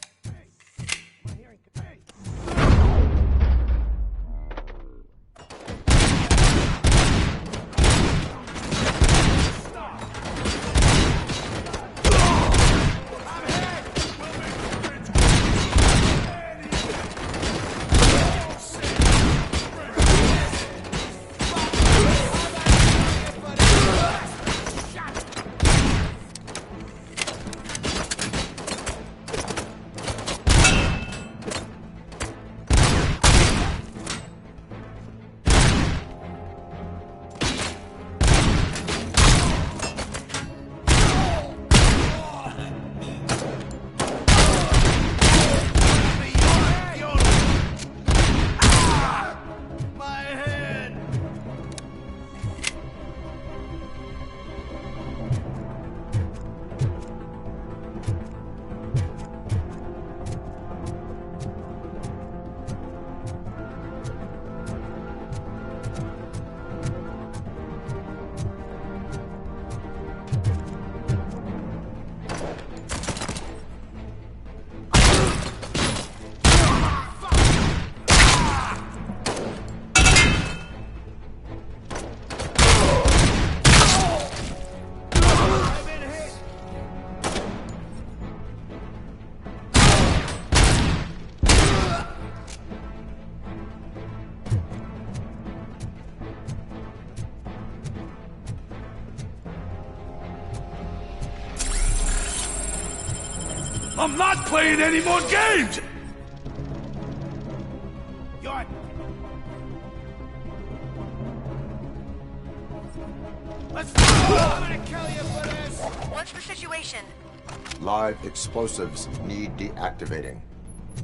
My head! I'm not playing any more games! You're... Let's go! I'm gonna kill you for this! What's the situation? Live explosives need deactivating.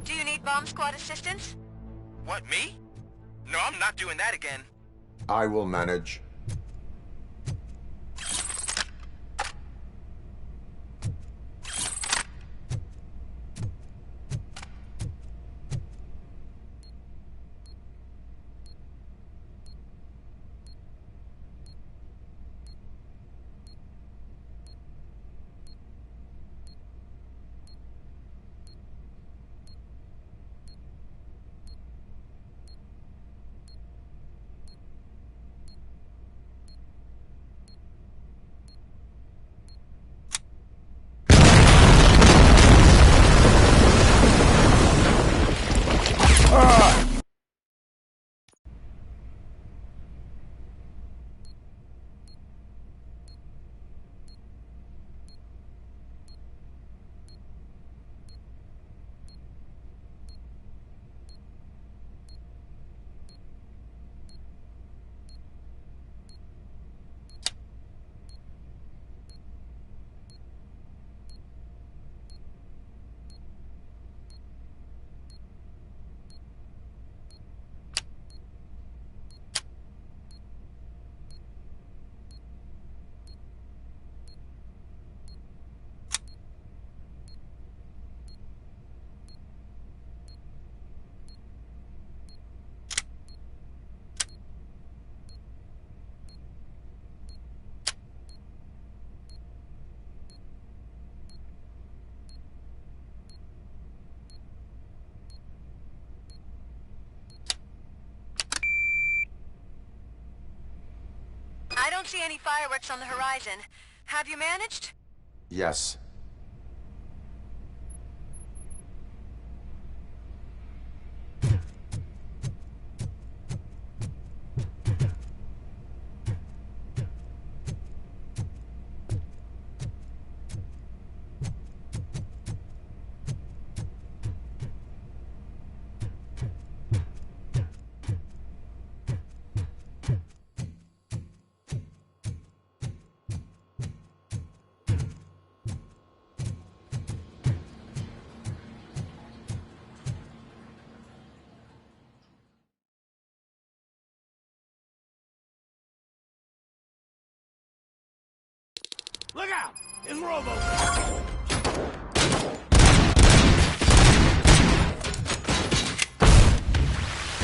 Do you need bomb squad assistance? What, me? No, I'm not doing that again. I will manage. don't see any fireworks on the horizon. Have you managed? Yes. Look out! It's Robo!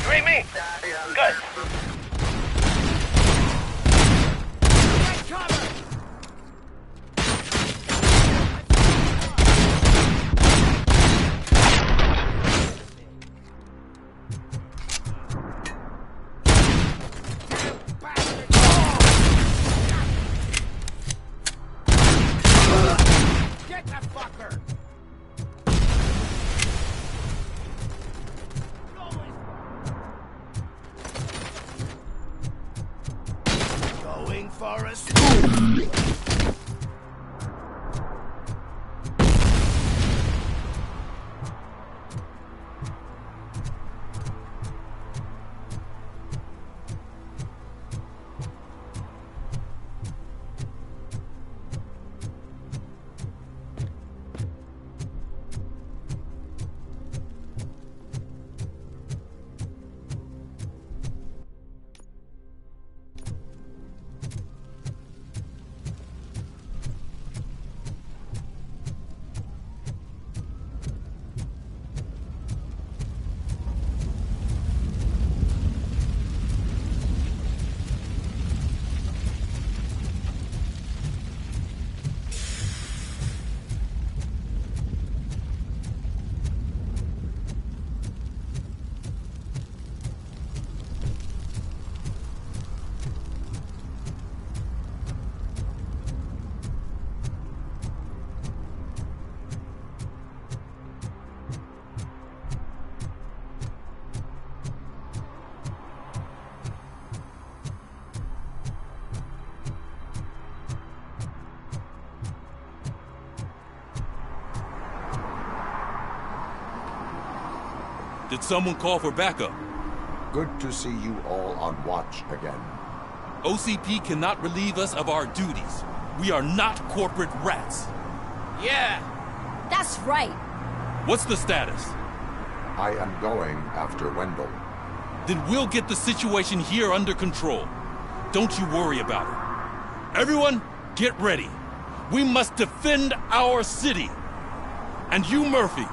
You ain't me. Good. Take cover! Get that fucker! Going for a swoop! Did someone call for backup? Good to see you all on watch again. OCP cannot relieve us of our duties. We are not corporate rats. Yeah! That's right. What's the status? I am going after Wendell. Then we'll get the situation here under control. Don't you worry about it. Everyone, get ready. We must defend our city. And you, Murphy,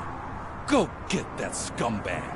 go get that scumbag.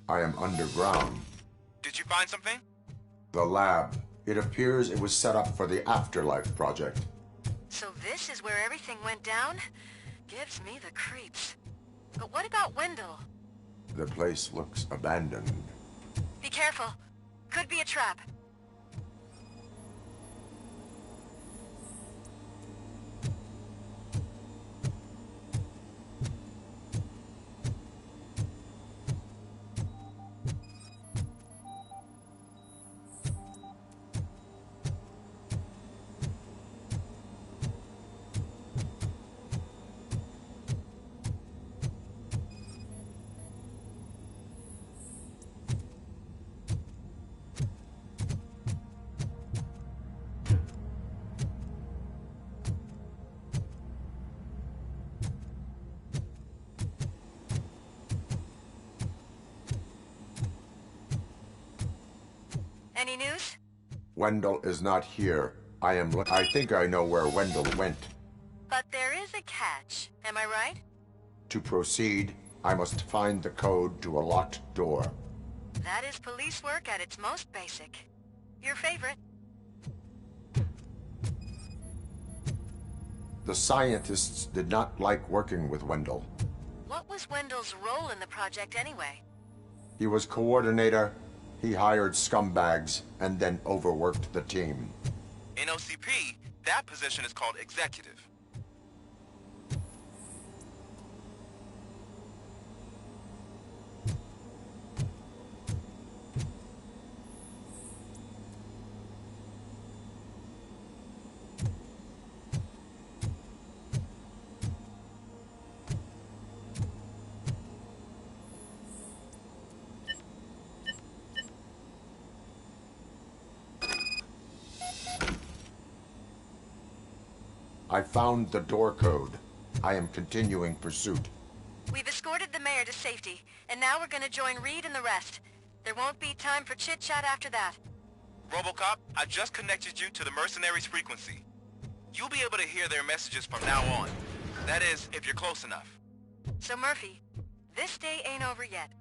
I am underground. Did you find something? The lab. It appears it was set up for the Afterlife project. So this is where everything went down? Gives me the creeps. But what about Wendell? The place looks abandoned. Be careful. Could be a trap. Any news? Wendell is not here. I think I know where Wendell went. But there is a catch. Am I right? To proceed, I must find the code to a locked door. That is police work at its most basic. Your favorite. The scientists did not like working with Wendell. What was Wendell's role in the project anyway? He was coordinator. He hired scumbags and then overworked the team. In OCP, that position is called executive. I found the door code. I am continuing pursuit. We've escorted the mayor to safety, and now we're gonna join Reed and the rest. There won't be time for chit-chat after that. RoboCop, I just connected you to the mercenaries' frequency. You'll be able to hear their messages from now on. That is, if you're close enough. So Murphy, this day ain't over yet.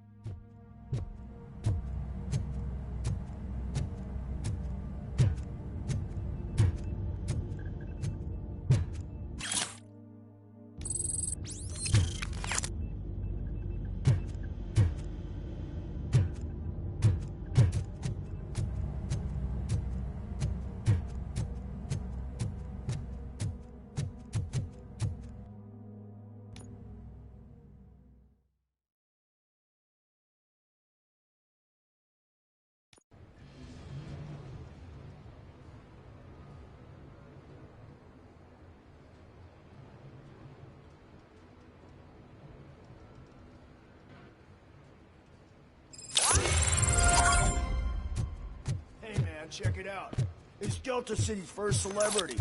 Check it out. It's Delta City's first celebrity.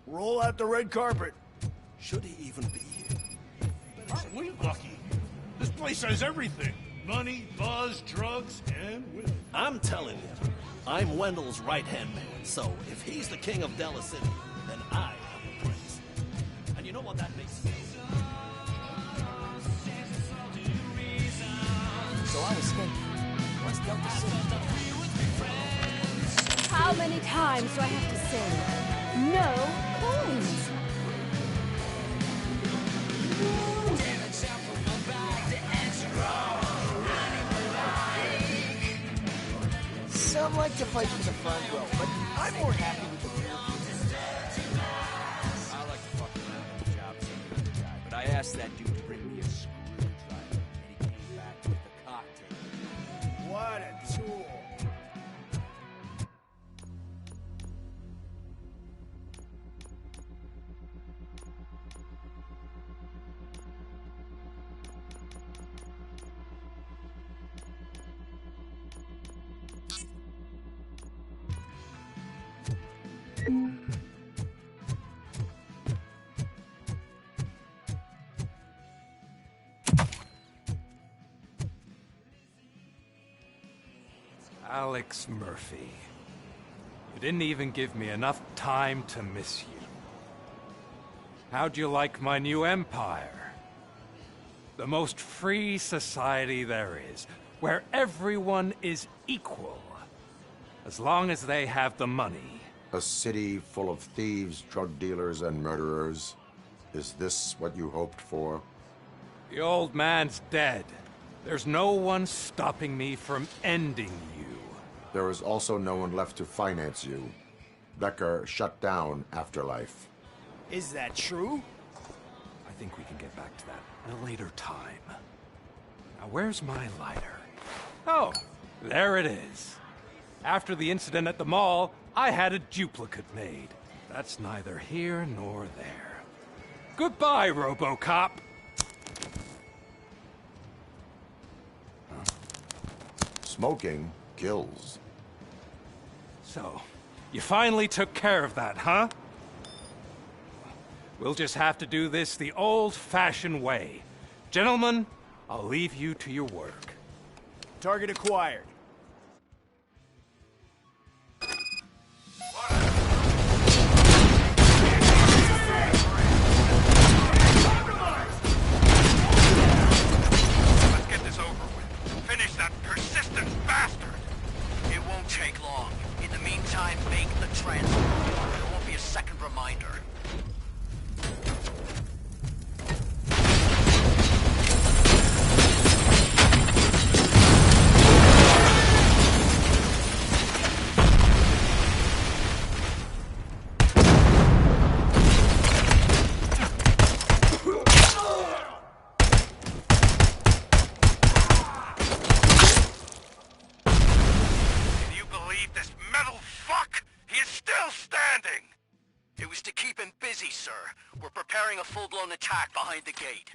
Roll out the red carpet. Should he even be here? Aren't we lucky? This place has everything. Money, buzz, drugs, and women. I'm telling you, I'm Wendell's right-hand man, so if he's the king of Delta City, then I am the prince. And you know what that makes me? So I was thinking, what's Delta City? How many times do I have to say, no coins? Some like to fight for the front row, but I'm more happy with the rear. I like to fuck around on the job site with the guy, but I asked that dude to bring me a screwdriver, and he came back with the cocktail. What a tool. Alex Murphy. You didn't even give me enough time to miss you. How'd you like my new empire? The most free society there is, where everyone is equal, as long as they have the money. A city full of thieves, drug dealers, and murderers. Is this what you hoped for? The old man's dead. There's no one stopping me from ending you. There is also no one left to finance you. Becker shut down Afterlife. Is that true? I think we can get back to that at a later time. Now, where's my lighter? Oh, there it is. After the incident at the mall, I had a duplicate made. That's neither here nor there. Goodbye, RoboCop! Smoking kills. So, you finally took care of that, huh? We'll just have to do this the old-fashioned way. Gentlemen, I'll leave you to your work. Target acquired. Let's get this over with. Finish that persistent bastard! It won't take long. In the meantime, make the transfer. There won't be a second reminder. We're preparing a full-blown attack behind the gate.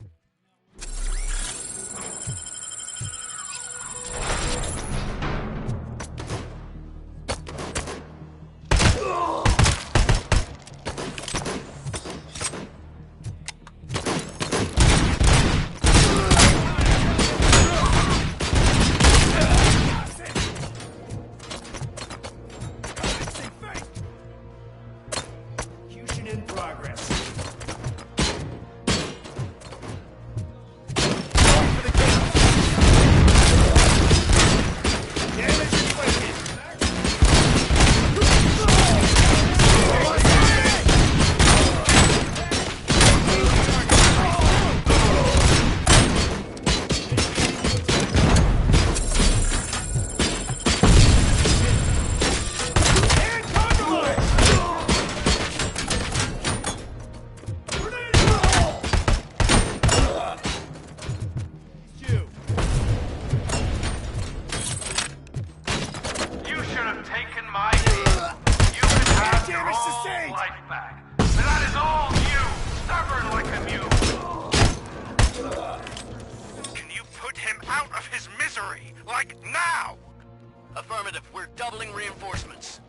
Affirmative, we're doubling reinforcements.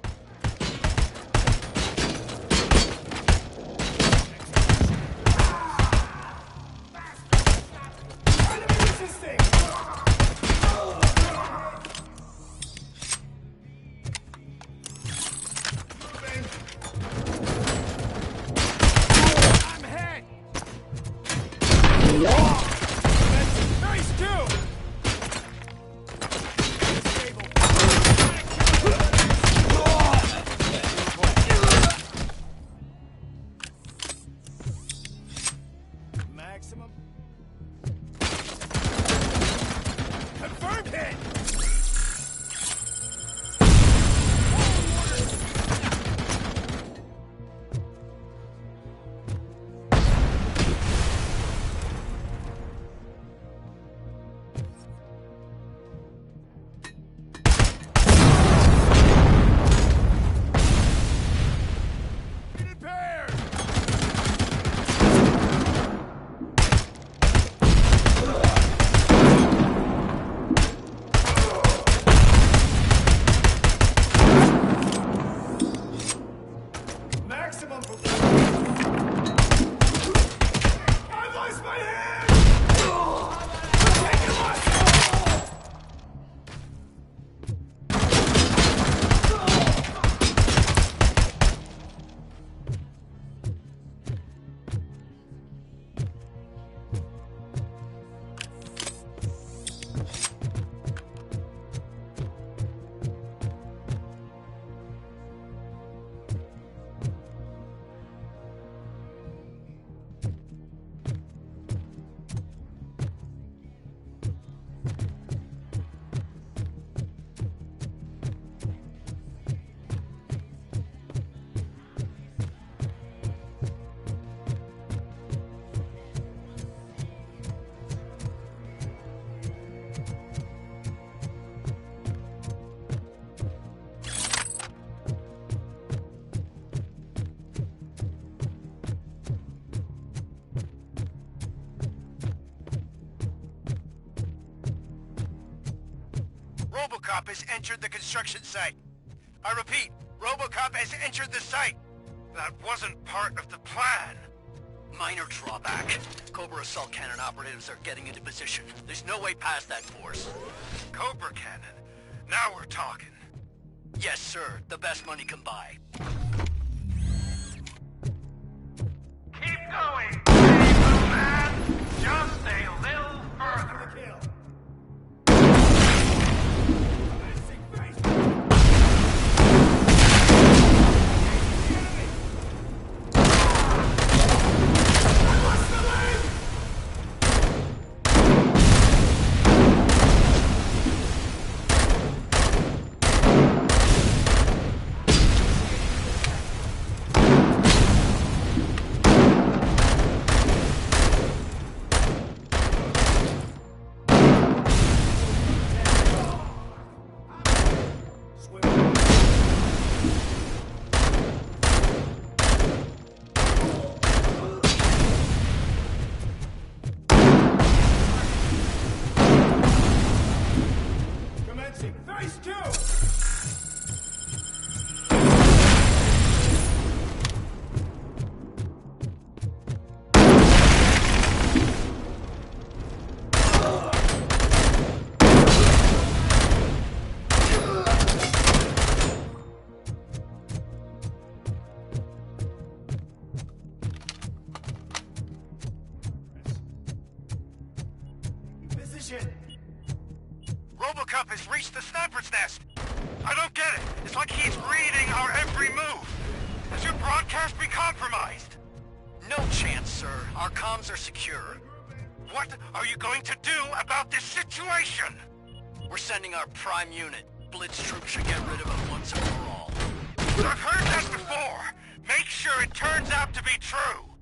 RoboCop has entered the construction site. I repeat, RoboCop has entered the site. That wasn't part of the plan. Minor drawback. Cobra assault cannon operatives are getting into position. There's no way past that force. Cobra cannon? Now we're talking. Yes, sir. The best money can buy. Keep going, brave little man. Just a little further. RoboCop has reached the sniper's nest. I don't get it. It's like he's reading our every move. Has your broadcast been compromised? No chance, sir. Our comms are secure. What are you going to do about this situation? We're sending our prime unit. Blitz troops should get rid of him once and for all. I've heard that before. Make sure it turns out to be true.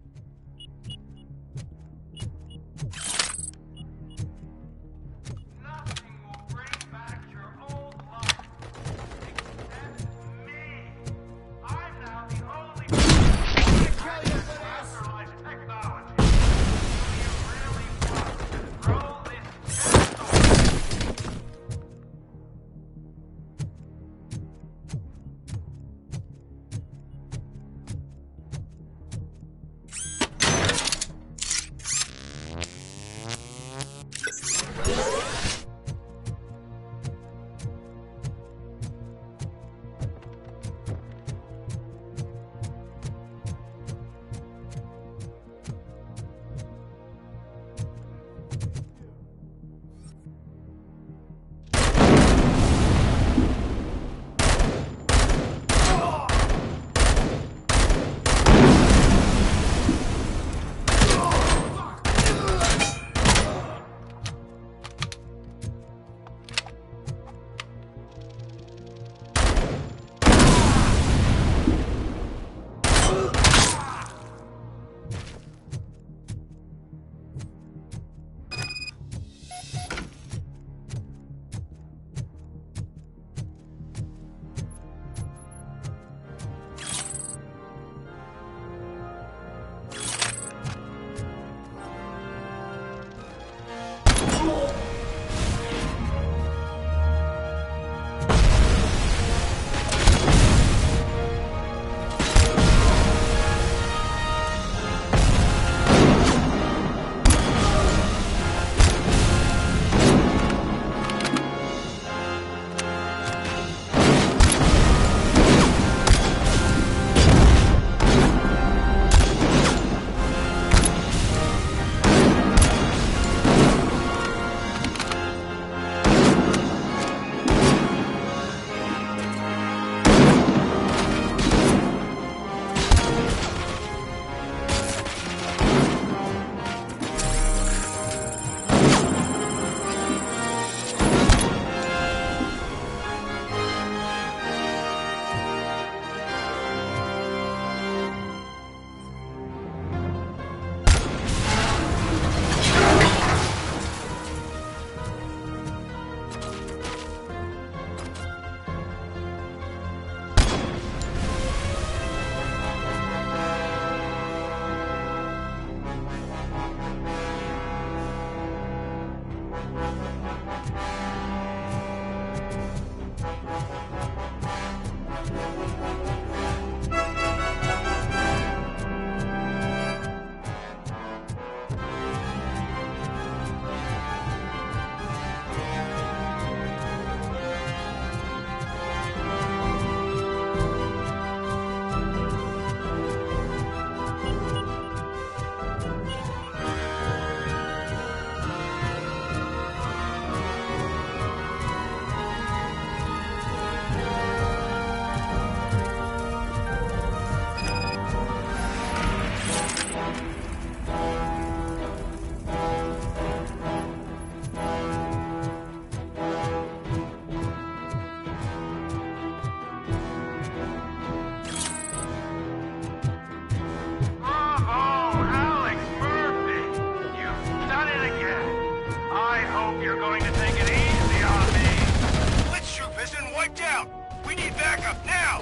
backup, now!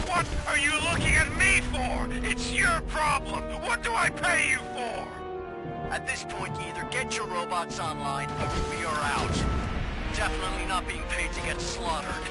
What are you looking at me for? It's your problem! What do I pay you for? At this point, you either get your robots online or we are out. Definitely not being paid to get slaughtered.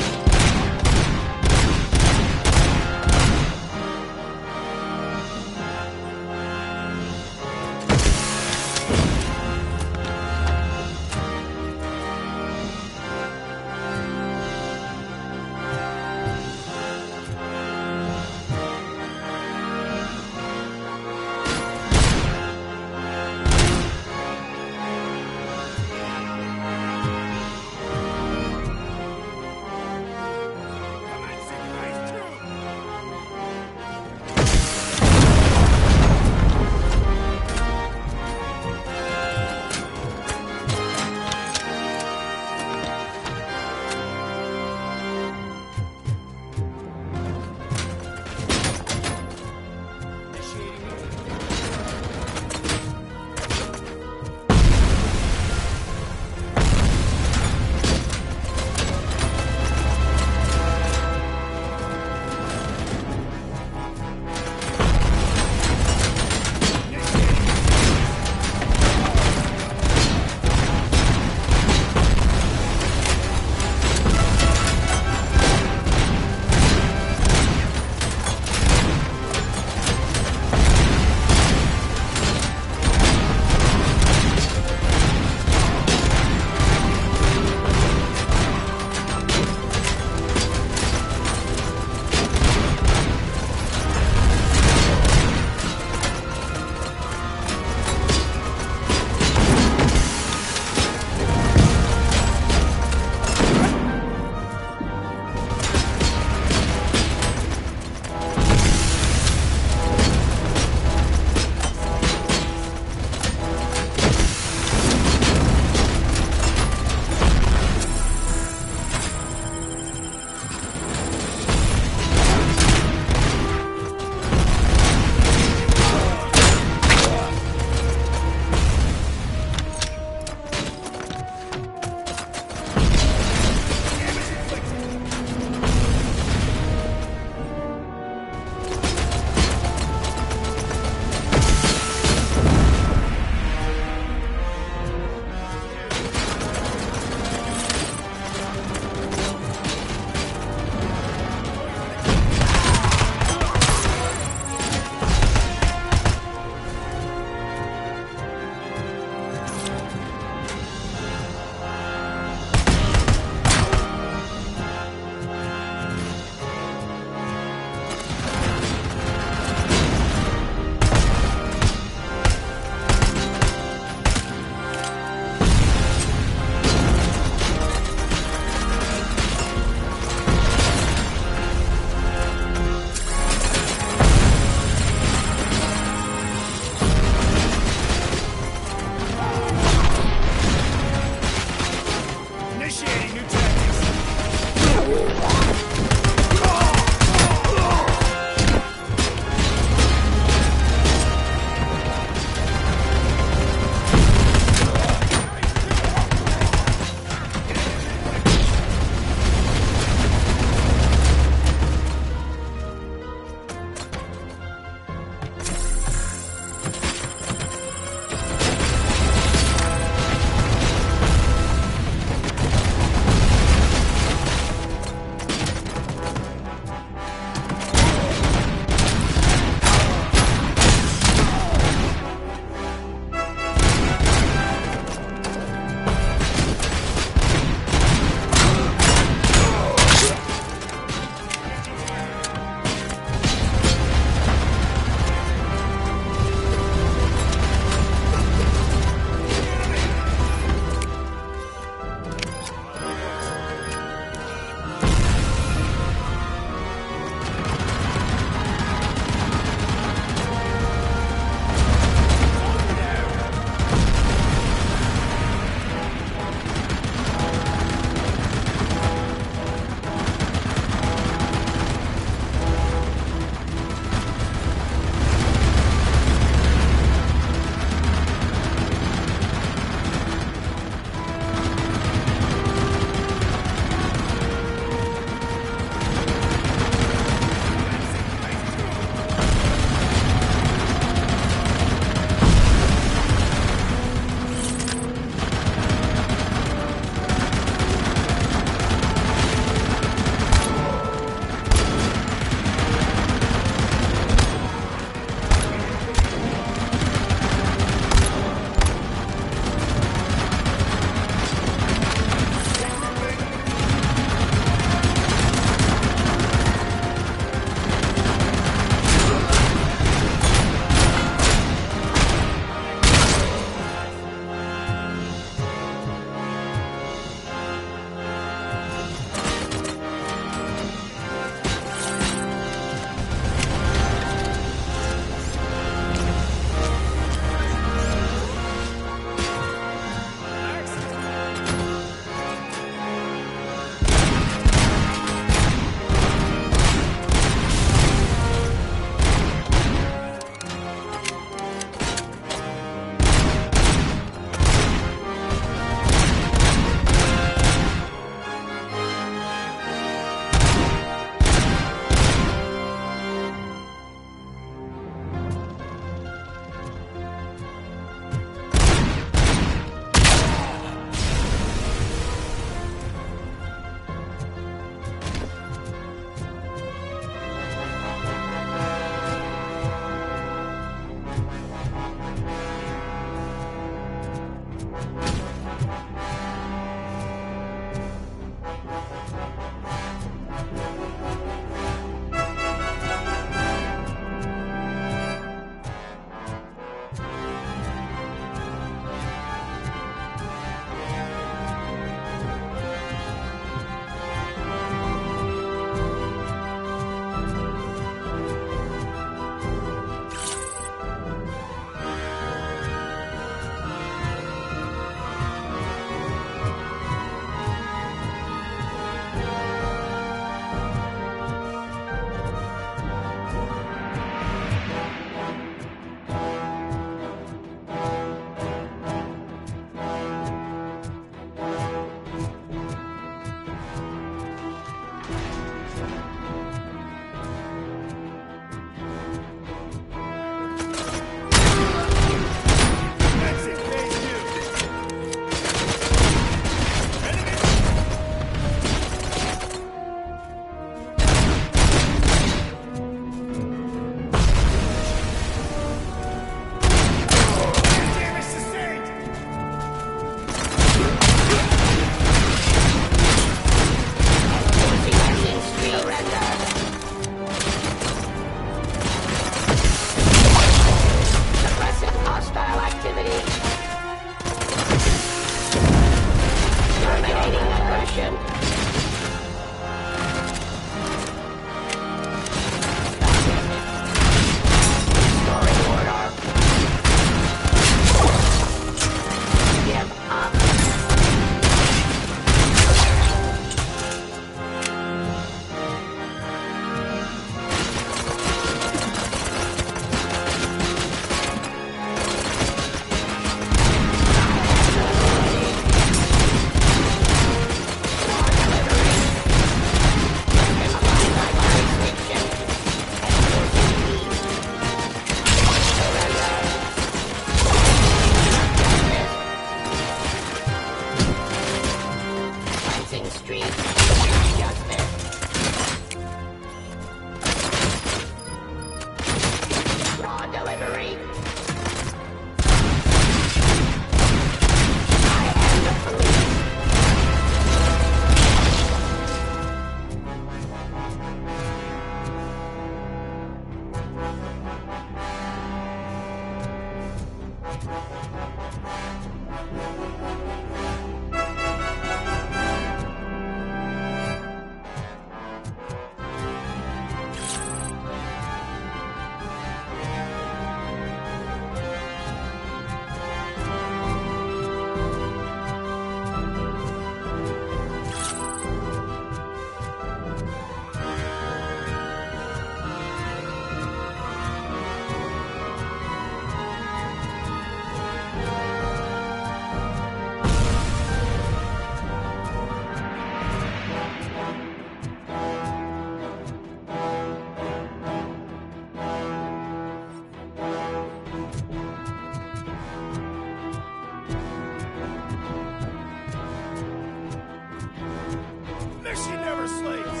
Mission never sleeps.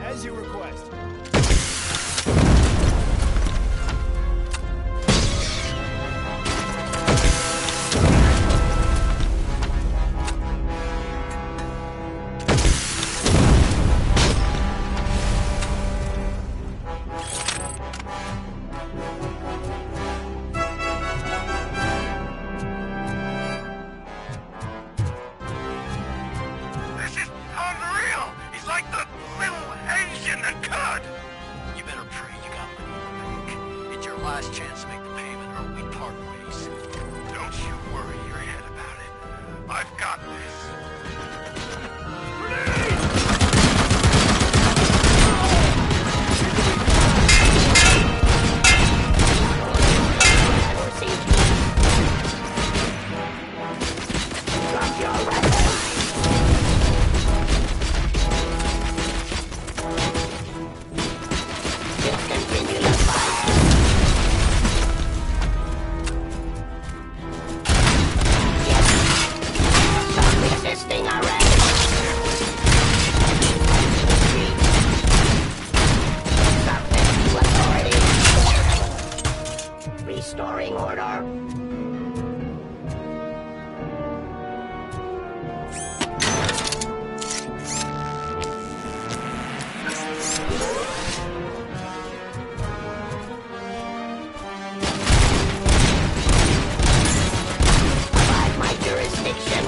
As you request. This is unreal! He's like the little Asian that could! You better pray you got money in the bank. It's your last chance to make the payment or we part ways. Don't you worry your head about it. I've got this. Restoring order. Abide my jurisdiction.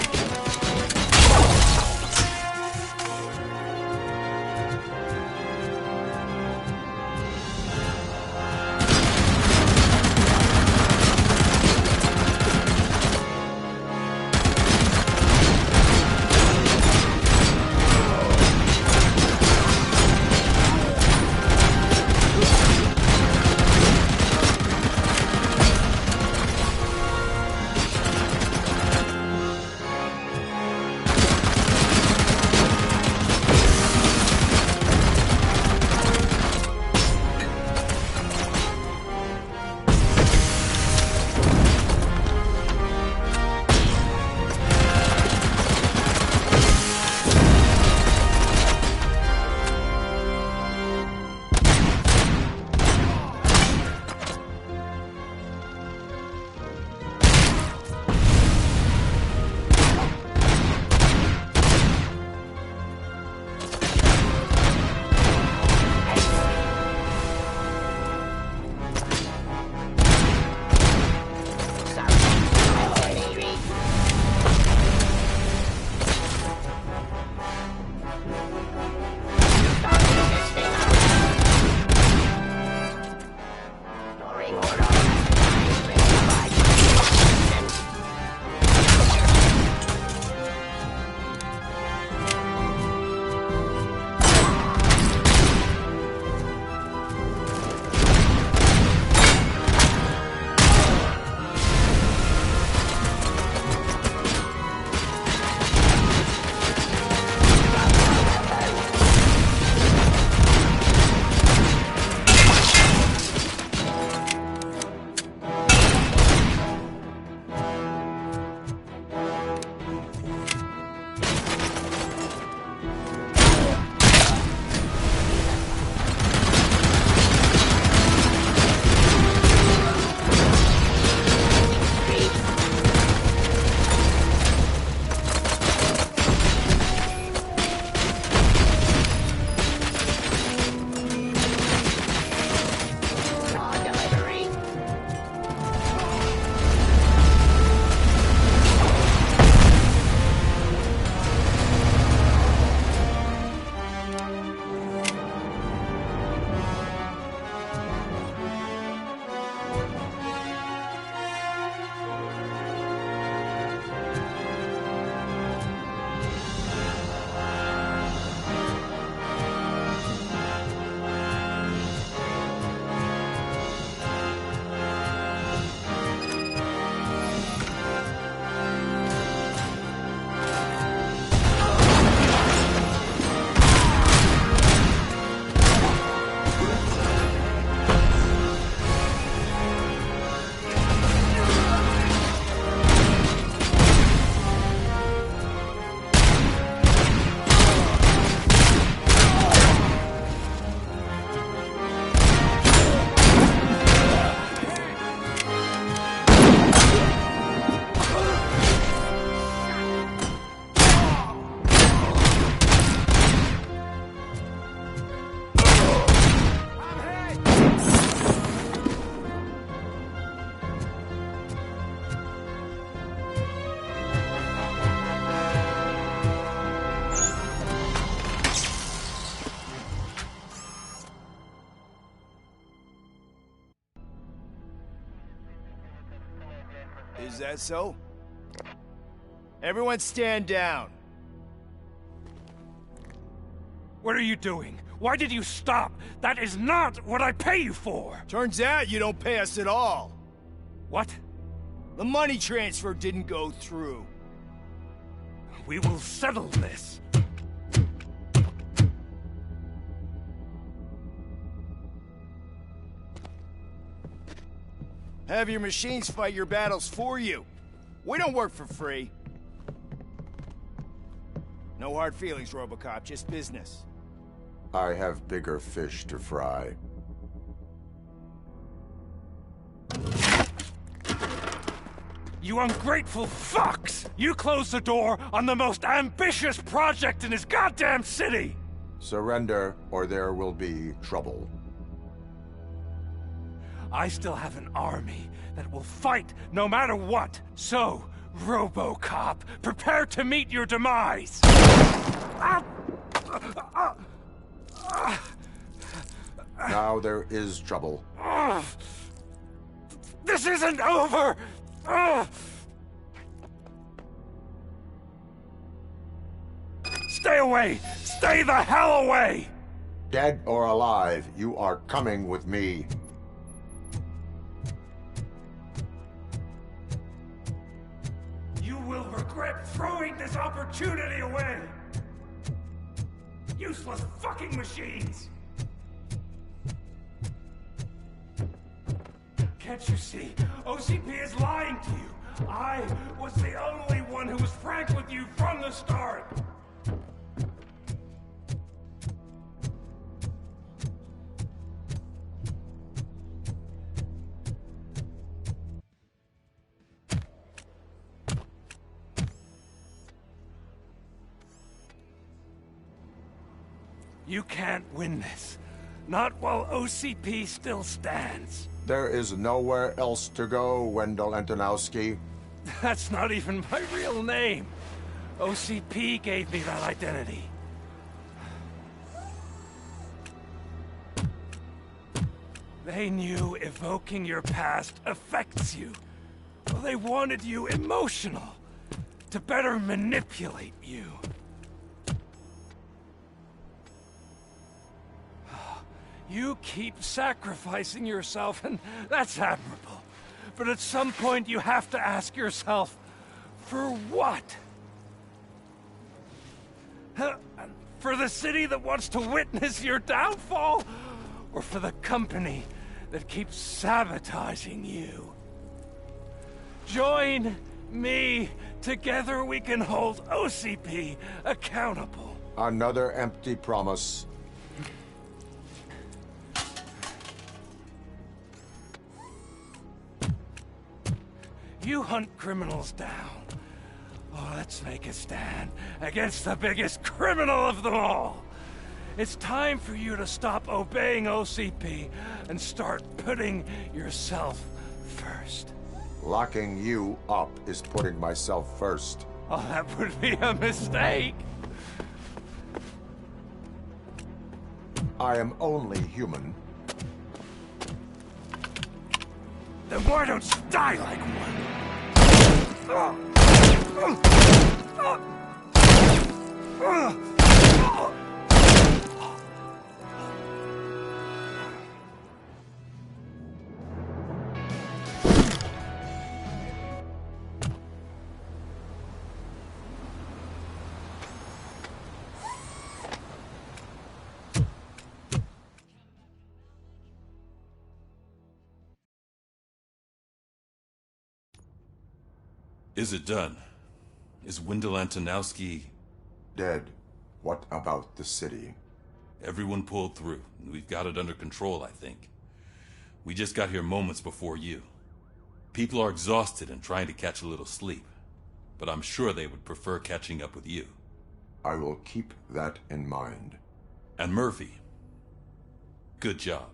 Is that so? Everyone stand down. What are you doing? Why did you stop? That is not what I pay you for! Turns out you don't pay us at all. What? The money transfer didn't go through. We will settle this. Have your machines fight your battles for you. We don't work for free. No hard feelings, RoboCop, just business. I have bigger fish to fry. You ungrateful fucks! You closed the door on the most ambitious project in this goddamn city! Surrender, or there will be trouble. I still have an army that will fight no matter what. So, RoboCop, prepare to meet your demise! Now there is trouble. This isn't over! Stay away! Stay the hell away! Dead or alive, you are coming with me. You will regret throwing this opportunity away! Useless fucking machines! Can't you see? OCP is lying to you! I was the only one who was frank with you from the start! You can't win this. Not while OCP still stands. There is nowhere else to go, Wendell Antonowski. That's not even my real name. OCP gave me that identity. They knew evoking your past affects you. Well, they wanted you emotional, to better manipulate you. You keep sacrificing yourself, and that's admirable. But at some point you have to ask yourself, for what? For the city that wants to witness your downfall? Or for the company that keeps sabotaging you? Join me. Together we can hold OCP accountable. Another empty promise. You hunt criminals down. Oh, let's make a stand against the biggest criminal of them all. It's time for you to stop obeying OCP and start putting yourself first. Locking you up is putting myself first. Oh, that would be a mistake. I am only human. Then why don't you die like one? Is it done? Is Wendell Antonowski... dead? What about the city? Everyone pulled through. We've got it under control, I think. We just got here moments before you. People are exhausted and trying to catch a little sleep. But I'm sure they would prefer catching up with you. I will keep that in mind. And Murphy, good job.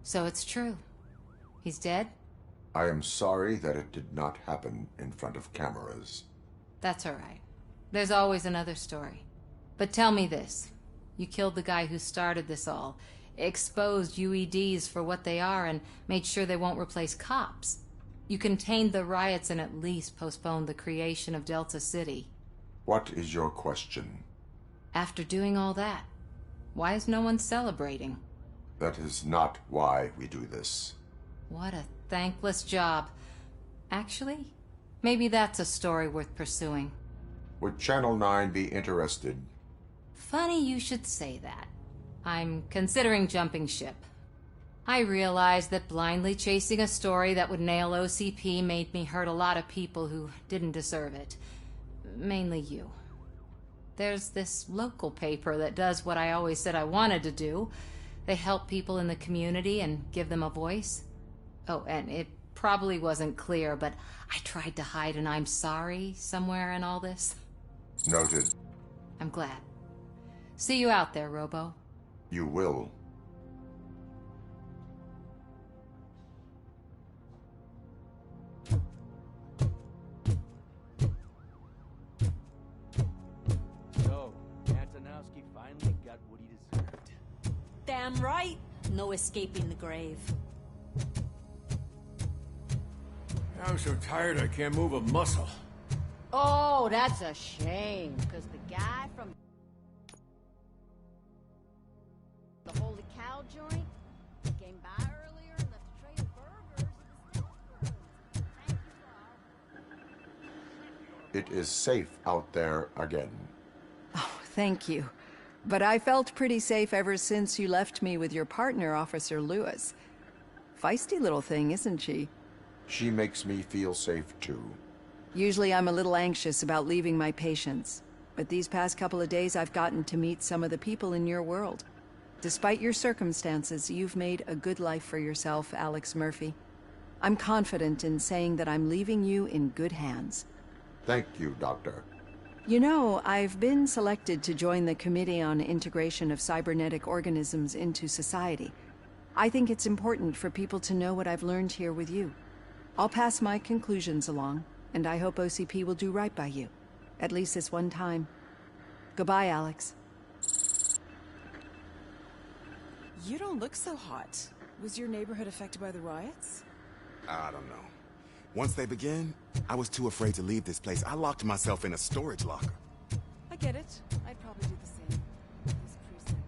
So it's true. He's dead? I am sorry that it did not happen in front of cameras. That's all right. There's always another story. But tell me this. You killed the guy who started this all, exposed UEDs for what they are, and made sure they won't replace cops. You contained the riots and at least postponed the creation of Delta City. What is your question? After doing all that, why is no one celebrating? That is not why we do this. What a thankless job. Actually, maybe that's a story worth pursuing. Would Channel 9 be interested? Funny you should say that. I'm considering jumping ship. I realized that blindly chasing a story that would nail OCP made me hurt a lot of people who didn't deserve it. Mainly you. There's this local paper that does what I always said I wanted to do. They help people in the community and give them a voice. Oh, and it probably wasn't clear, but I tried to hide an I'm sorry somewhere in all this. Noted. I'm glad. See you out there, Robo. You will. So, Antonowski finally got what he deserved. Damn right. No escaping the grave. I'm so tired I can't move a muscle. Oh, that's a shame, because the guy from the Holy Cow joint came by earlier and left a tray of burgers in the staff room. Thank you, It is safe out there again. Oh, thank you. But I felt pretty safe ever since you left me with your partner, Officer Lewis. Feisty little thing, isn't she? She makes me feel safe too. Usually I'm a little anxious about leaving my patients, but these past couple of days I've gotten to meet some of the people in your world. Despite your circumstances, you've made a good life for yourself, Alex Murphy. I'm confident in saying that I'm leaving you in good hands. Thank you, Doctor. You know, I've been selected to join the Committee on Integration of Cybernetic Organisms into Society. I think it's important for people to know what I've learned here with you. I'll pass my conclusions along, and I hope OCP will do right by you. At least this one time. Goodbye, Alex. You don't look so hot. Was your neighborhood affected by the riots? I don't know. Once they begin, I was too afraid to leave this place. I locked myself in a storage locker. I get it. I'd probably do the same. This precinct.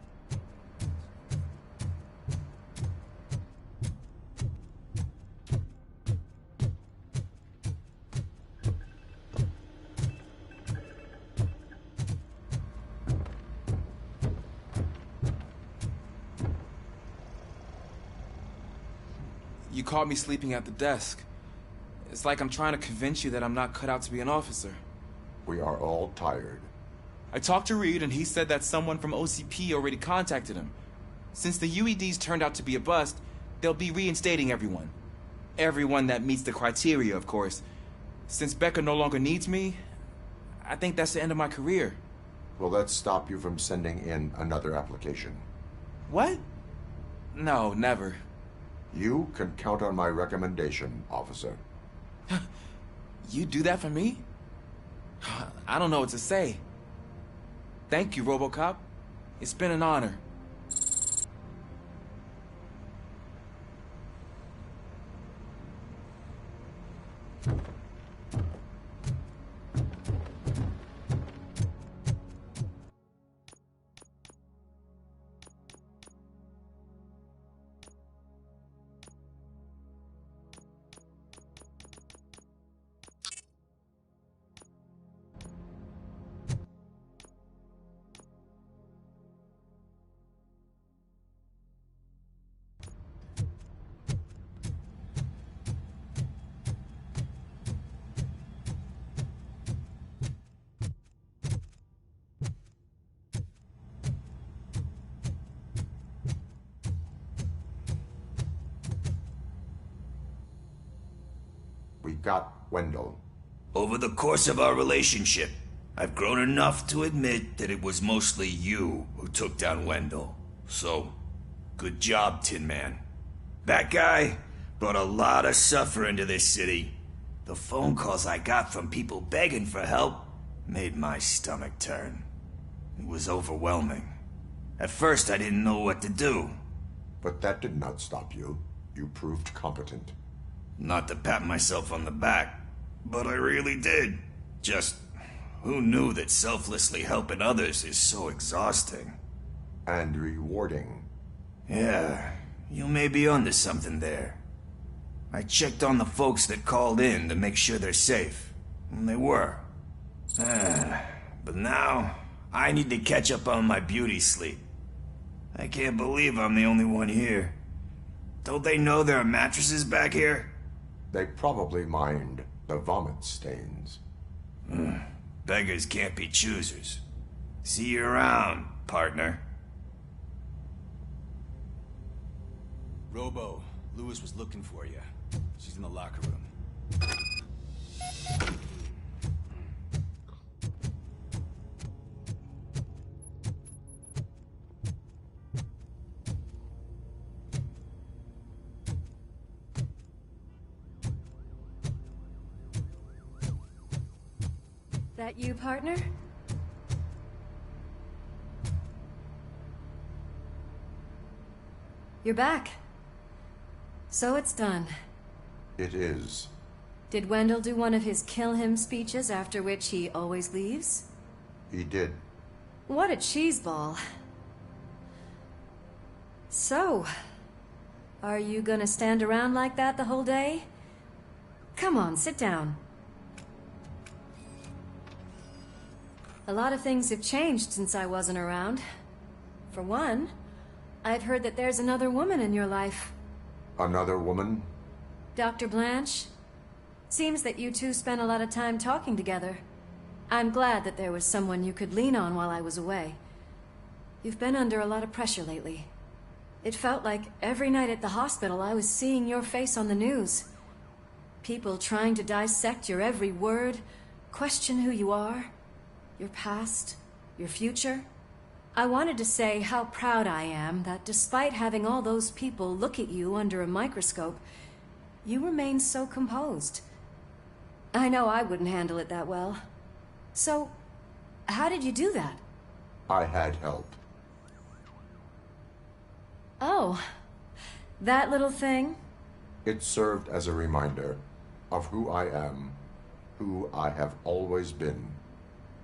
You caught me sleeping at the desk. It's like I'm trying to convince you that I'm not cut out to be an officer. We are all tired. I talked to Reed and he said that someone from OCP already contacted him. Since the UEDs turned out to be a bust, they'll be reinstating everyone. Everyone that meets the criteria, of course. Since Becca no longer needs me, I think that's the end of my career. Will that stop you from sending in another application? What? No, never. You can count on my recommendation, officer. You do that for me? I don't know what to say. Thank you, RoboCop. It's been an honor. We got Wendell. Over the course of our relationship, I've grown enough to admit that it was mostly you who took down Wendell. So, good job, Tin Man. That guy, Brought a lot of suffering to this city. The phone calls I got from people begging for help made my stomach turn. It was overwhelming. At first, I didn't know what to do. But that did not stop you. You proved competent. Not to pat myself on the back, but I really did. Just, who knew that selflessly helping others is so exhausting? And rewarding. Yeah, you may be onto something there. I checked on the folks that called in to make sure they're safe. And they were. But now, I need to catch up on my beauty sleep. I can't believe I'm the only one here. Don't they know there are mattresses back here? They probably mind the vomit stains. Beggars can't be choosers. See you around, partner. Robo, Lewis was looking for you. She's in the locker room. That you, partner? You're back. So it's done. It is. Did Wendell do one of his kill him speeches after which he always leaves? He did. What a cheeseball. So, are you gonna stand around like that the whole day? Come on, sit down. A lot of things have changed since I wasn't around. For one, I've heard that there's another woman in your life. Another woman? Dr. Blanche. Seems that you two spent a lot of time talking together. I'm glad that there was someone you could lean on while I was away. You've been under a lot of pressure lately. It felt like every night at the hospital I was seeing your face on the news. People trying to dissect your every word, question who you are, your past, your future. I wanted to say how proud I am that despite having all those people look at you under a microscope, you remain so composed. I know I wouldn't handle it that well. So, how did you do that? I had help. Oh, that little thing? It served as a reminder of who I am, who I have always been.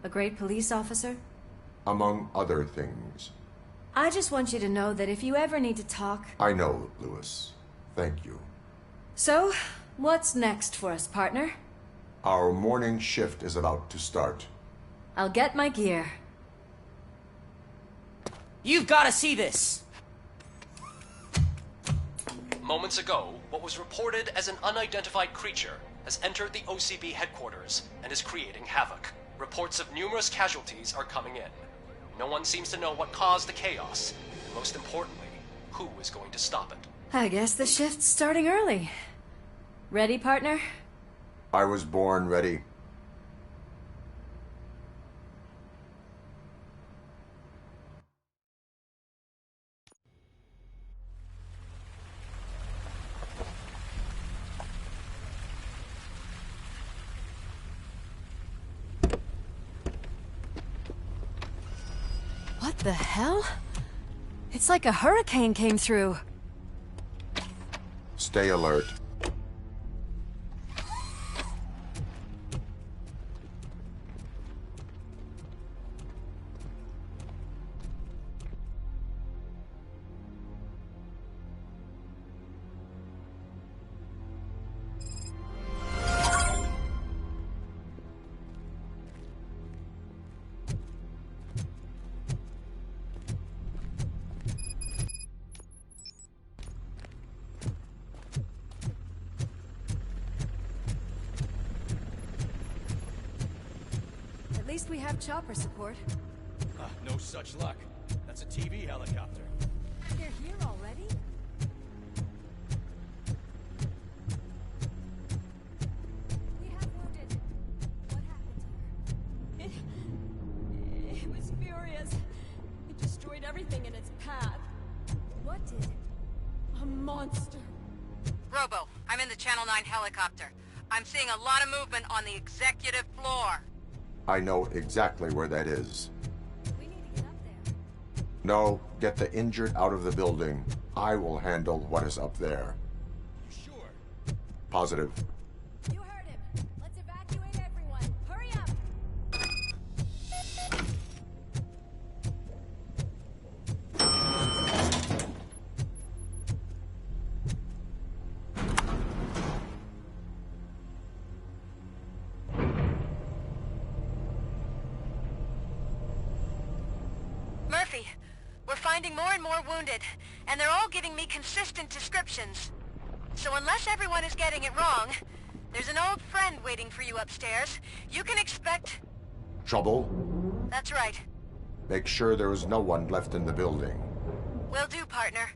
A great police officer? Among other things. I just want you to know that if you ever need to talk... I know, Lewis. Thank you. So, what's next for us, partner? Our morning shift is about to start. I'll get my gear. You've got to see this! Moments ago, what was reported as an unidentified creature has entered the OCB headquarters and is creating havoc. Reports of numerous casualties are coming in. No one seems to know what caused the chaos, and most importantly, who is going to stop it. I guess the shift's starting early. Ready, partner? I was born ready. What the hell? It's like a hurricane came through. Stay alert. At least we have chopper support. No such luck. That's a TV helicopter. They're here already? We have wounded. What happened here? It was furious. It destroyed everything in its path. What did? A monster. Bro, Robo. I'm in the Channel 9 helicopter. I'm seeing a lot of movement on the executive floor. I know exactly where that is. No, get the injured out of the building. I will handle what is up there. Sure. Positive. You heard him. Let's evacuate everyone. Hurry up. Murphy, we're finding more and more wounded, and they're all giving me consistent descriptions. So unless everyone is getting it wrong, there's an old friend waiting for you upstairs. You can expect... Trouble? That's right. Make sure there is no one left in the building. Will do, partner.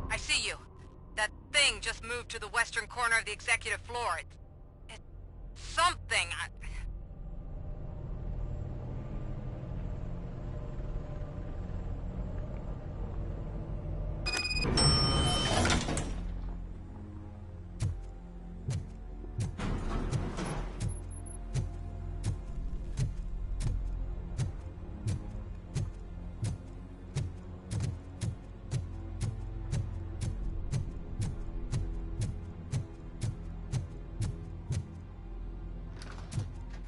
I see you. That thing just moved to the western corner of the executive floor. It's something.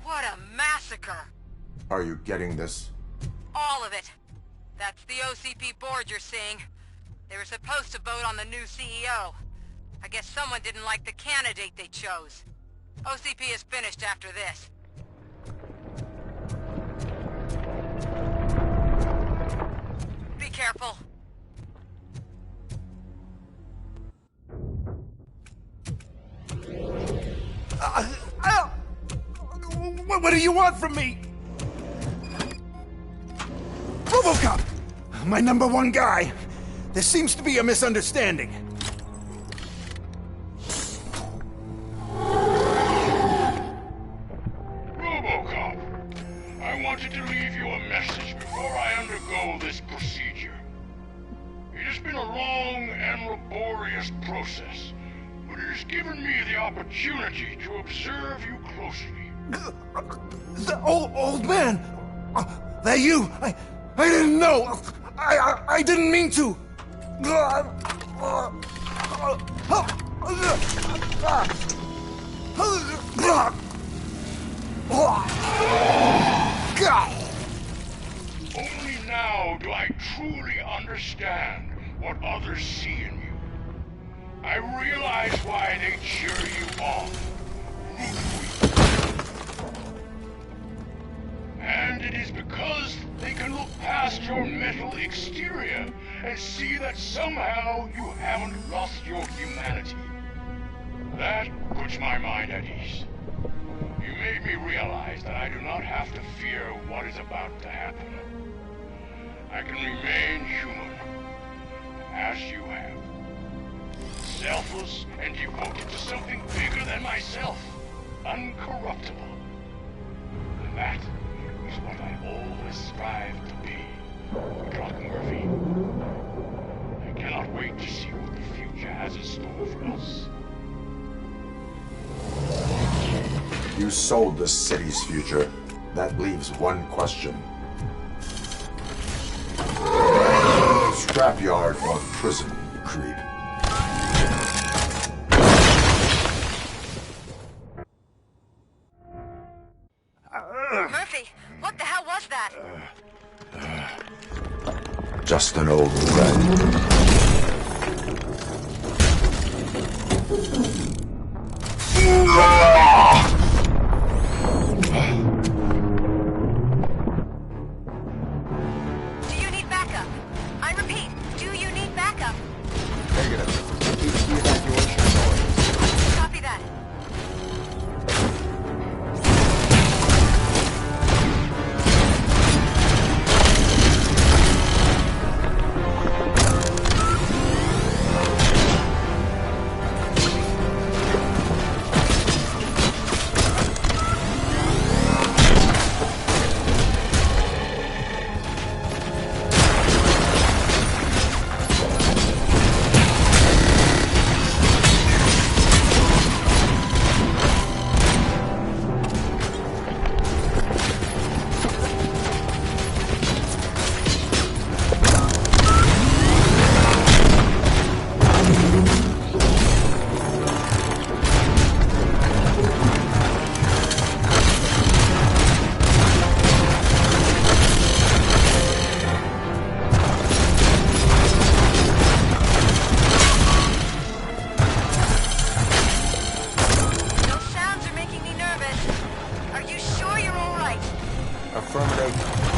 What a massacre! Are you getting this? All of it. That's the OCP board you're seeing. They were supposed to vote on the new CEO. I guess someone didn't like the candidate they chose. OCP is finished after this. Be careful. What do you want from me? RoboCop! My #1 guy. There seems to be a misunderstanding. RoboCop, I wanted to leave you a message before I undergo this procedure. It has been a long and laborious process, but it has given me the opportunity to observe you closely. The old man! That you! I didn't know! I didn't mean to! Only now do I truly understand what others see in you. I realize why they cheer you on. And it is because they can look past your metal exterior and see that somehow you haven't lost your humanity. That puts my mind at ease. You made me realize that I do not have to fear what is about to happen. I can remain human, as you have. Selfless and devoted to something bigger than myself. Uncorruptible. And that is what I always strive to be, Doc Murphy. I cannot wait to see what the future has in store for us. You sold the city's future. That leaves one question. Scrapyard or prison, creep? Murphy, what the hell was that? Just an old friend. Do you need backup? I repeat, do you need backup? Negative. Keep the evacuation going. Copy that. Affirmative.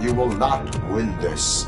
You will not win this.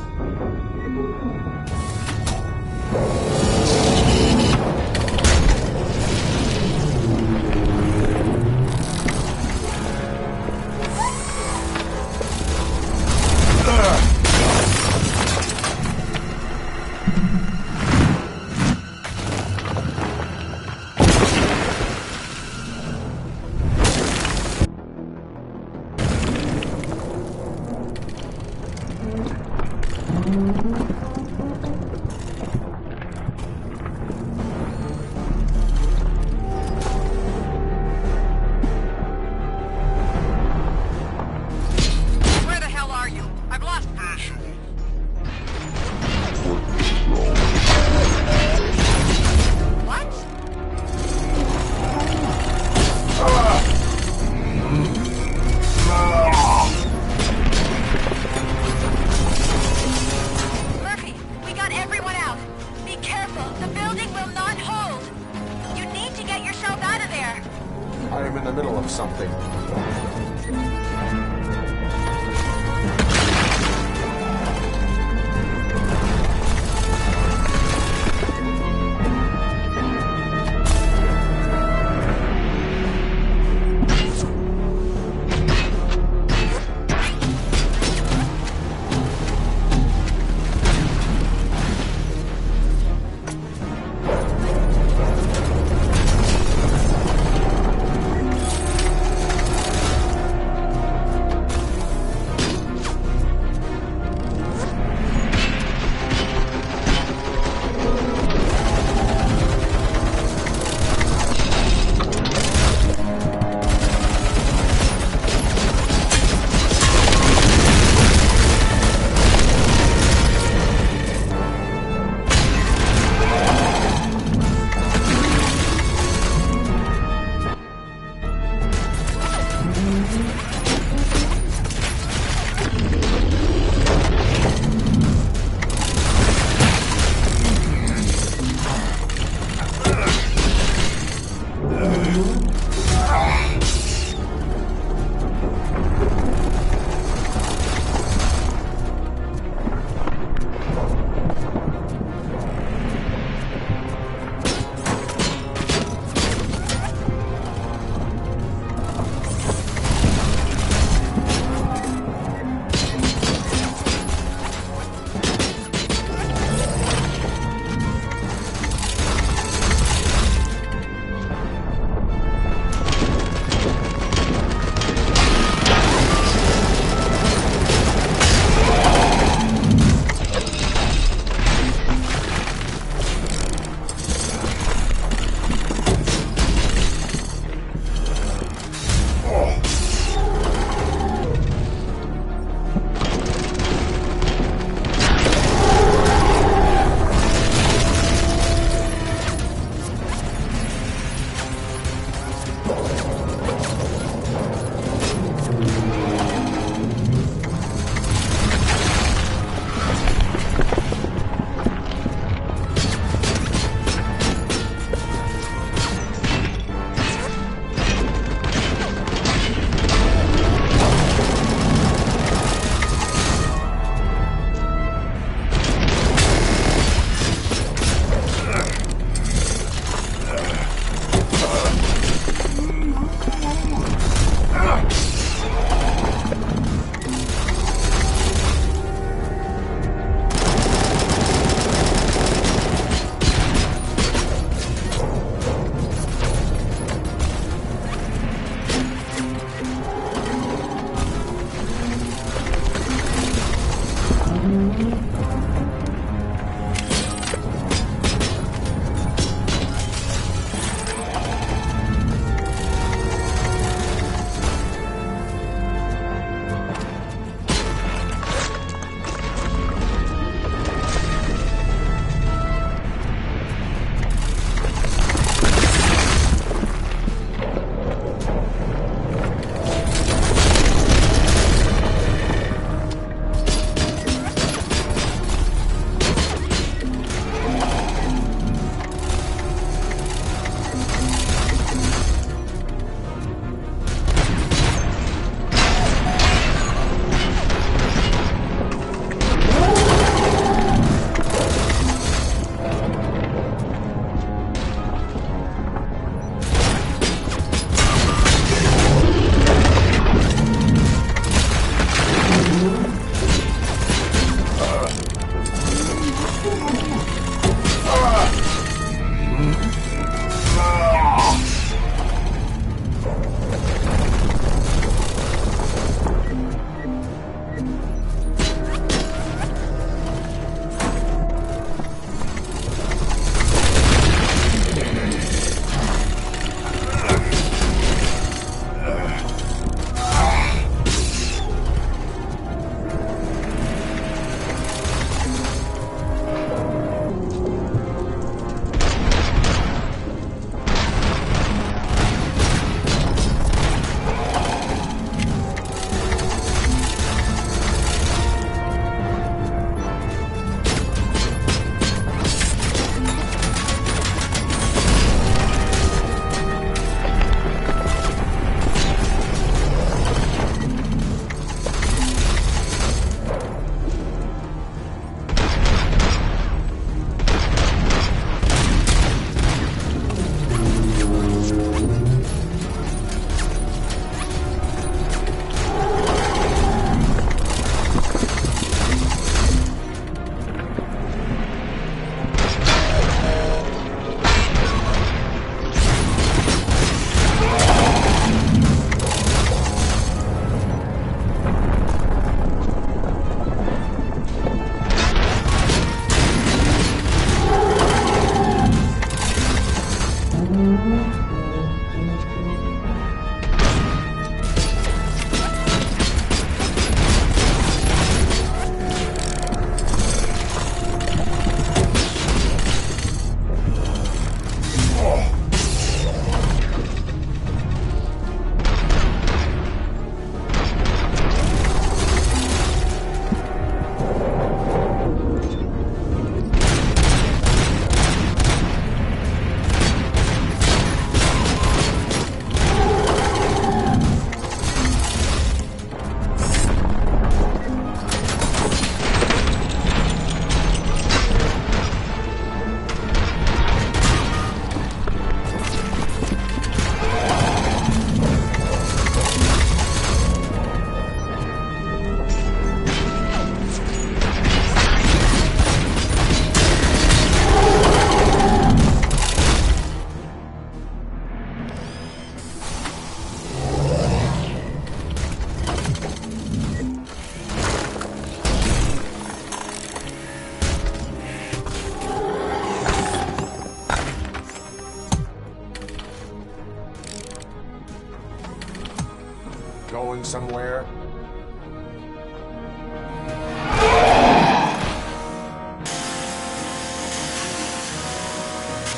somewhere?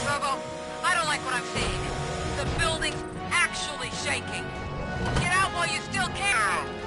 Robo, I don't like what I'm seeing. The building's actually shaking. Get out while you still can.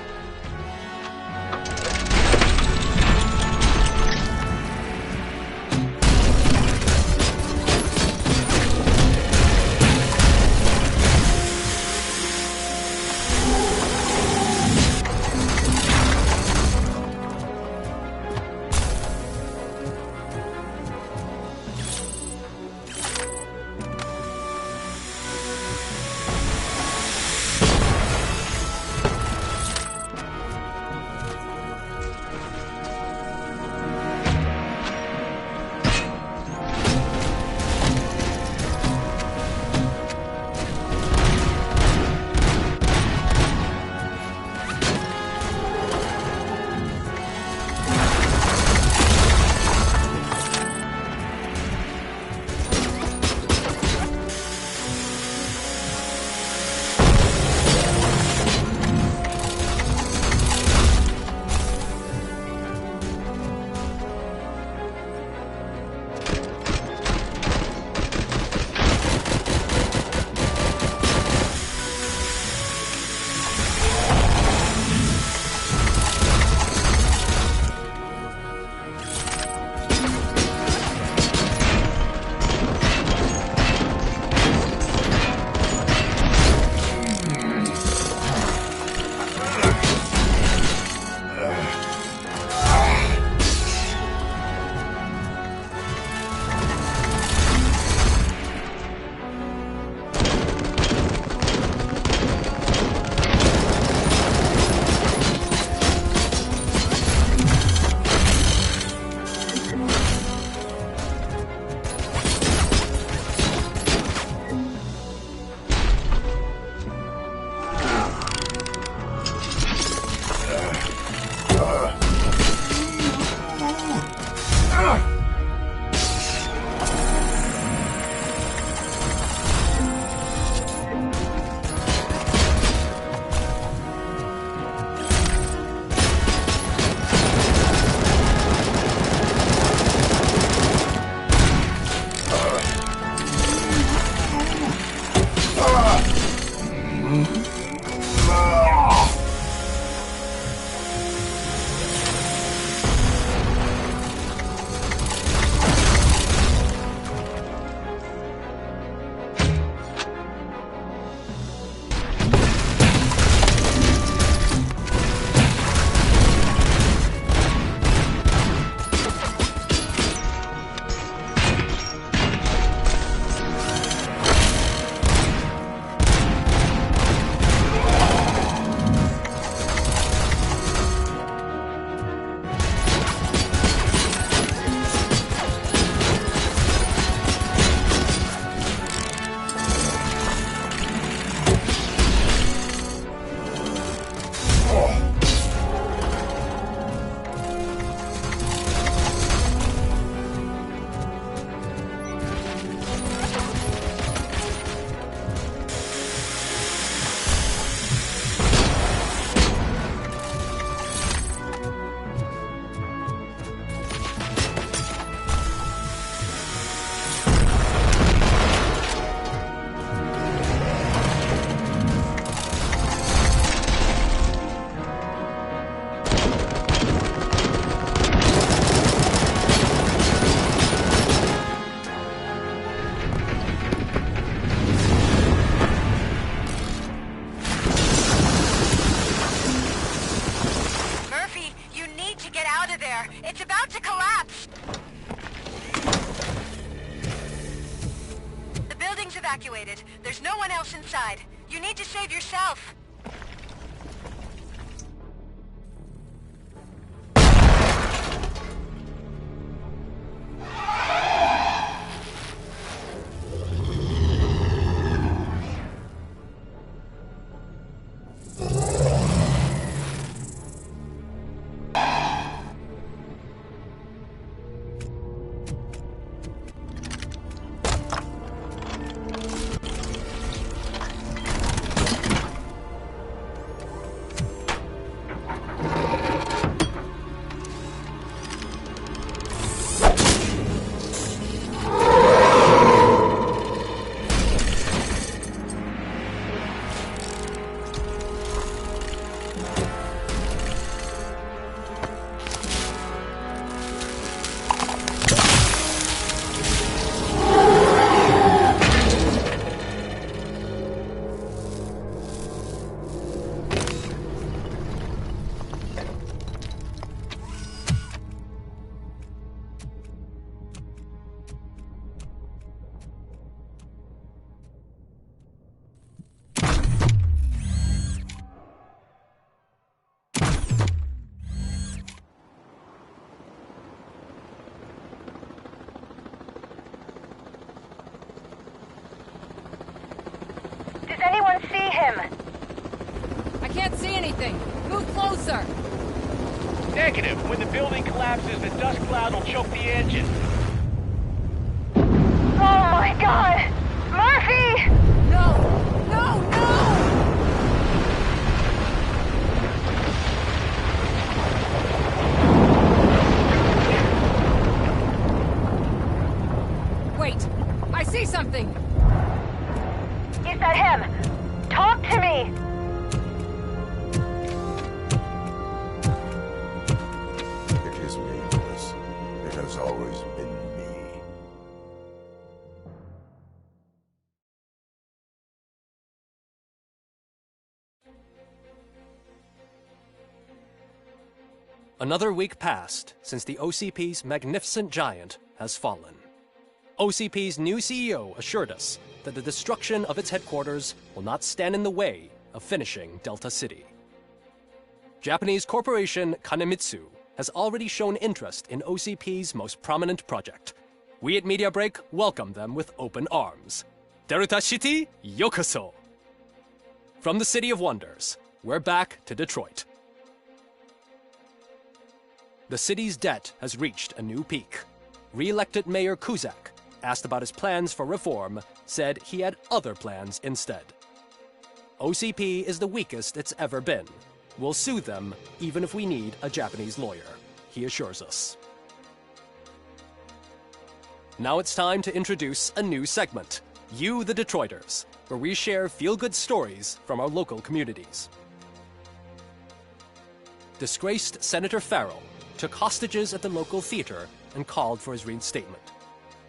It's about to collapse! The building's evacuated. There's no one else inside. You need to save yourself. him? I can't see anything. Move closer. Negative. When the building collapses, the dust cloud will choke the engine. Oh my god! Murphy! No! No, no! Wait! I see something! Is that him? Talk to me! It is me, Louis. It has always been me. Another week passed since the OCP's magnificent giant has fallen. OCP's new CEO assured us that the destruction of its headquarters will not stand in the way of finishing Delta City. Japanese corporation Kanemitsu has already shown interest in OCP's most prominent project. We at Media Break welcome them with open arms. Delta City, yokoso! From the City of Wonders, we're back to Detroit. The city's debt has reached a new peak. Re-elected Mayor Cusack, asked about his plans for reform, said he had other plans instead. OCP is the weakest it's ever been. We'll sue them even if we need a Japanese lawyer, he assures us. Now it's time to introduce a new segment, You the Detroiters, where we share feel-good stories from our local communities. Disgraced Senator Farrell took hostages at the local theater and called for his reinstatement.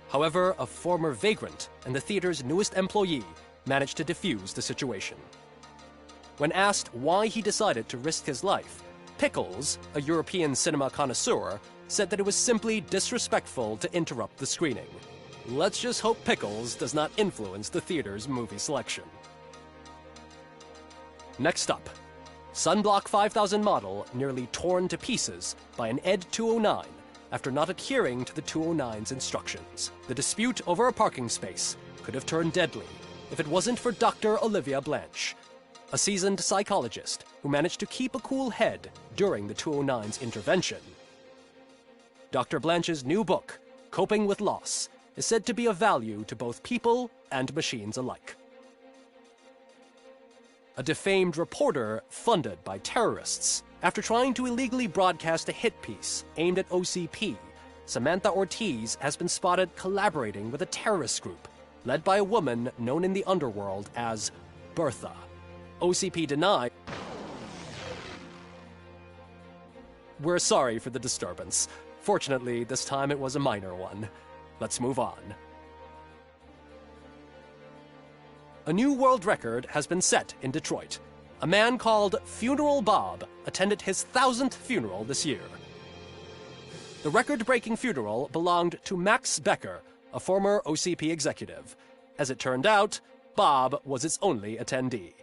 However, a former vagrant and the theater's newest employee managed to defuse the situation. When asked why he decided to risk his life, Pickles, a European cinema connoisseur, said that it was simply disrespectful to interrupt the screening. Let's just hope Pickles does not influence the theater's movie selection. Next up, Sunblock 5000 model nearly torn to pieces by an ED 209 after not adhering to the 209's instructions. The dispute over a parking space could have turned deadly if it wasn't for Dr. Olivia Blanche, a seasoned psychologist who managed to keep a cool head during the 209's intervention. Dr. Blanche's new book, Coping with Loss, is said to be of value to both people and machines alike. A defamed reporter funded by terrorists. After trying to illegally broadcast a hit piece aimed at OCP, Samantha Ortiz has been spotted collaborating with a terrorist group led by a woman known in the underworld as Bertha. OCP denied. We're sorry for the disturbance. Fortunately, this time it was a minor one. Let's move on. A new world record has been set in Detroit. A man called Funeral Bob attended his 1000th funeral this year. The record-breaking funeral belonged to Max Becker, a former OCP executive. As it turned out, Bob was its only attendee.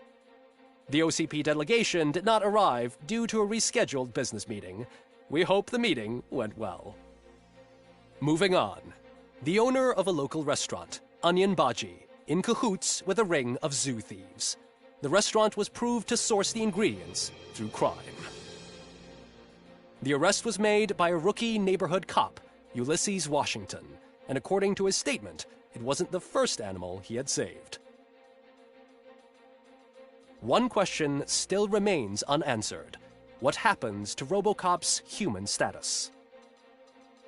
The OCP delegation did not arrive due to a rescheduled business meeting. We hope the meeting went well. Moving on. The owner of a local restaurant, Onion Baji, in cahoots with a ring of zoo thieves. The restaurant was proved to source the ingredients through crime. The arrest was made by a rookie neighborhood cop, Ulysses Washington, and according to his statement, it wasn't the first animal he had saved. One question still remains unanswered. What happens to RoboCop's human status?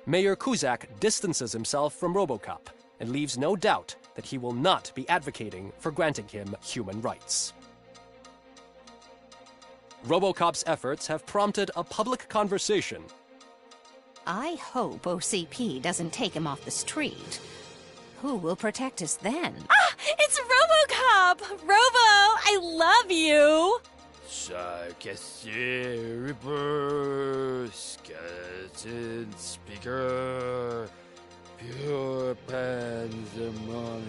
Mayor Cusack distances himself from RoboCop and leaves no doubt that he will not be advocating for granting him human rights. RoboCop's efforts have prompted a public conversation. I hope OCP doesn't take him off the street. Who will protect us then? Ah! It's RoboCop! Robo, I love you! Cassé, Ripper, skeleton, speaker, pure pandemonium.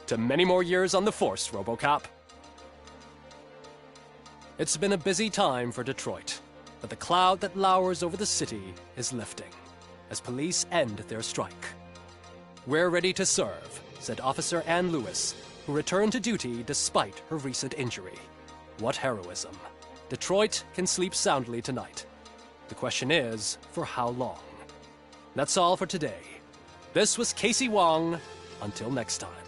To many more years on the force, RoboCop. It's been a busy time for Detroit, but the cloud that lowers over the city is lifting as police end their strike. We're ready to serve, said Officer Ann Lewis, who returned to duty despite her recent injury. What heroism. Detroit can sleep soundly tonight. The question is, for how long? That's all for today. This was Casey Wong. Until next time.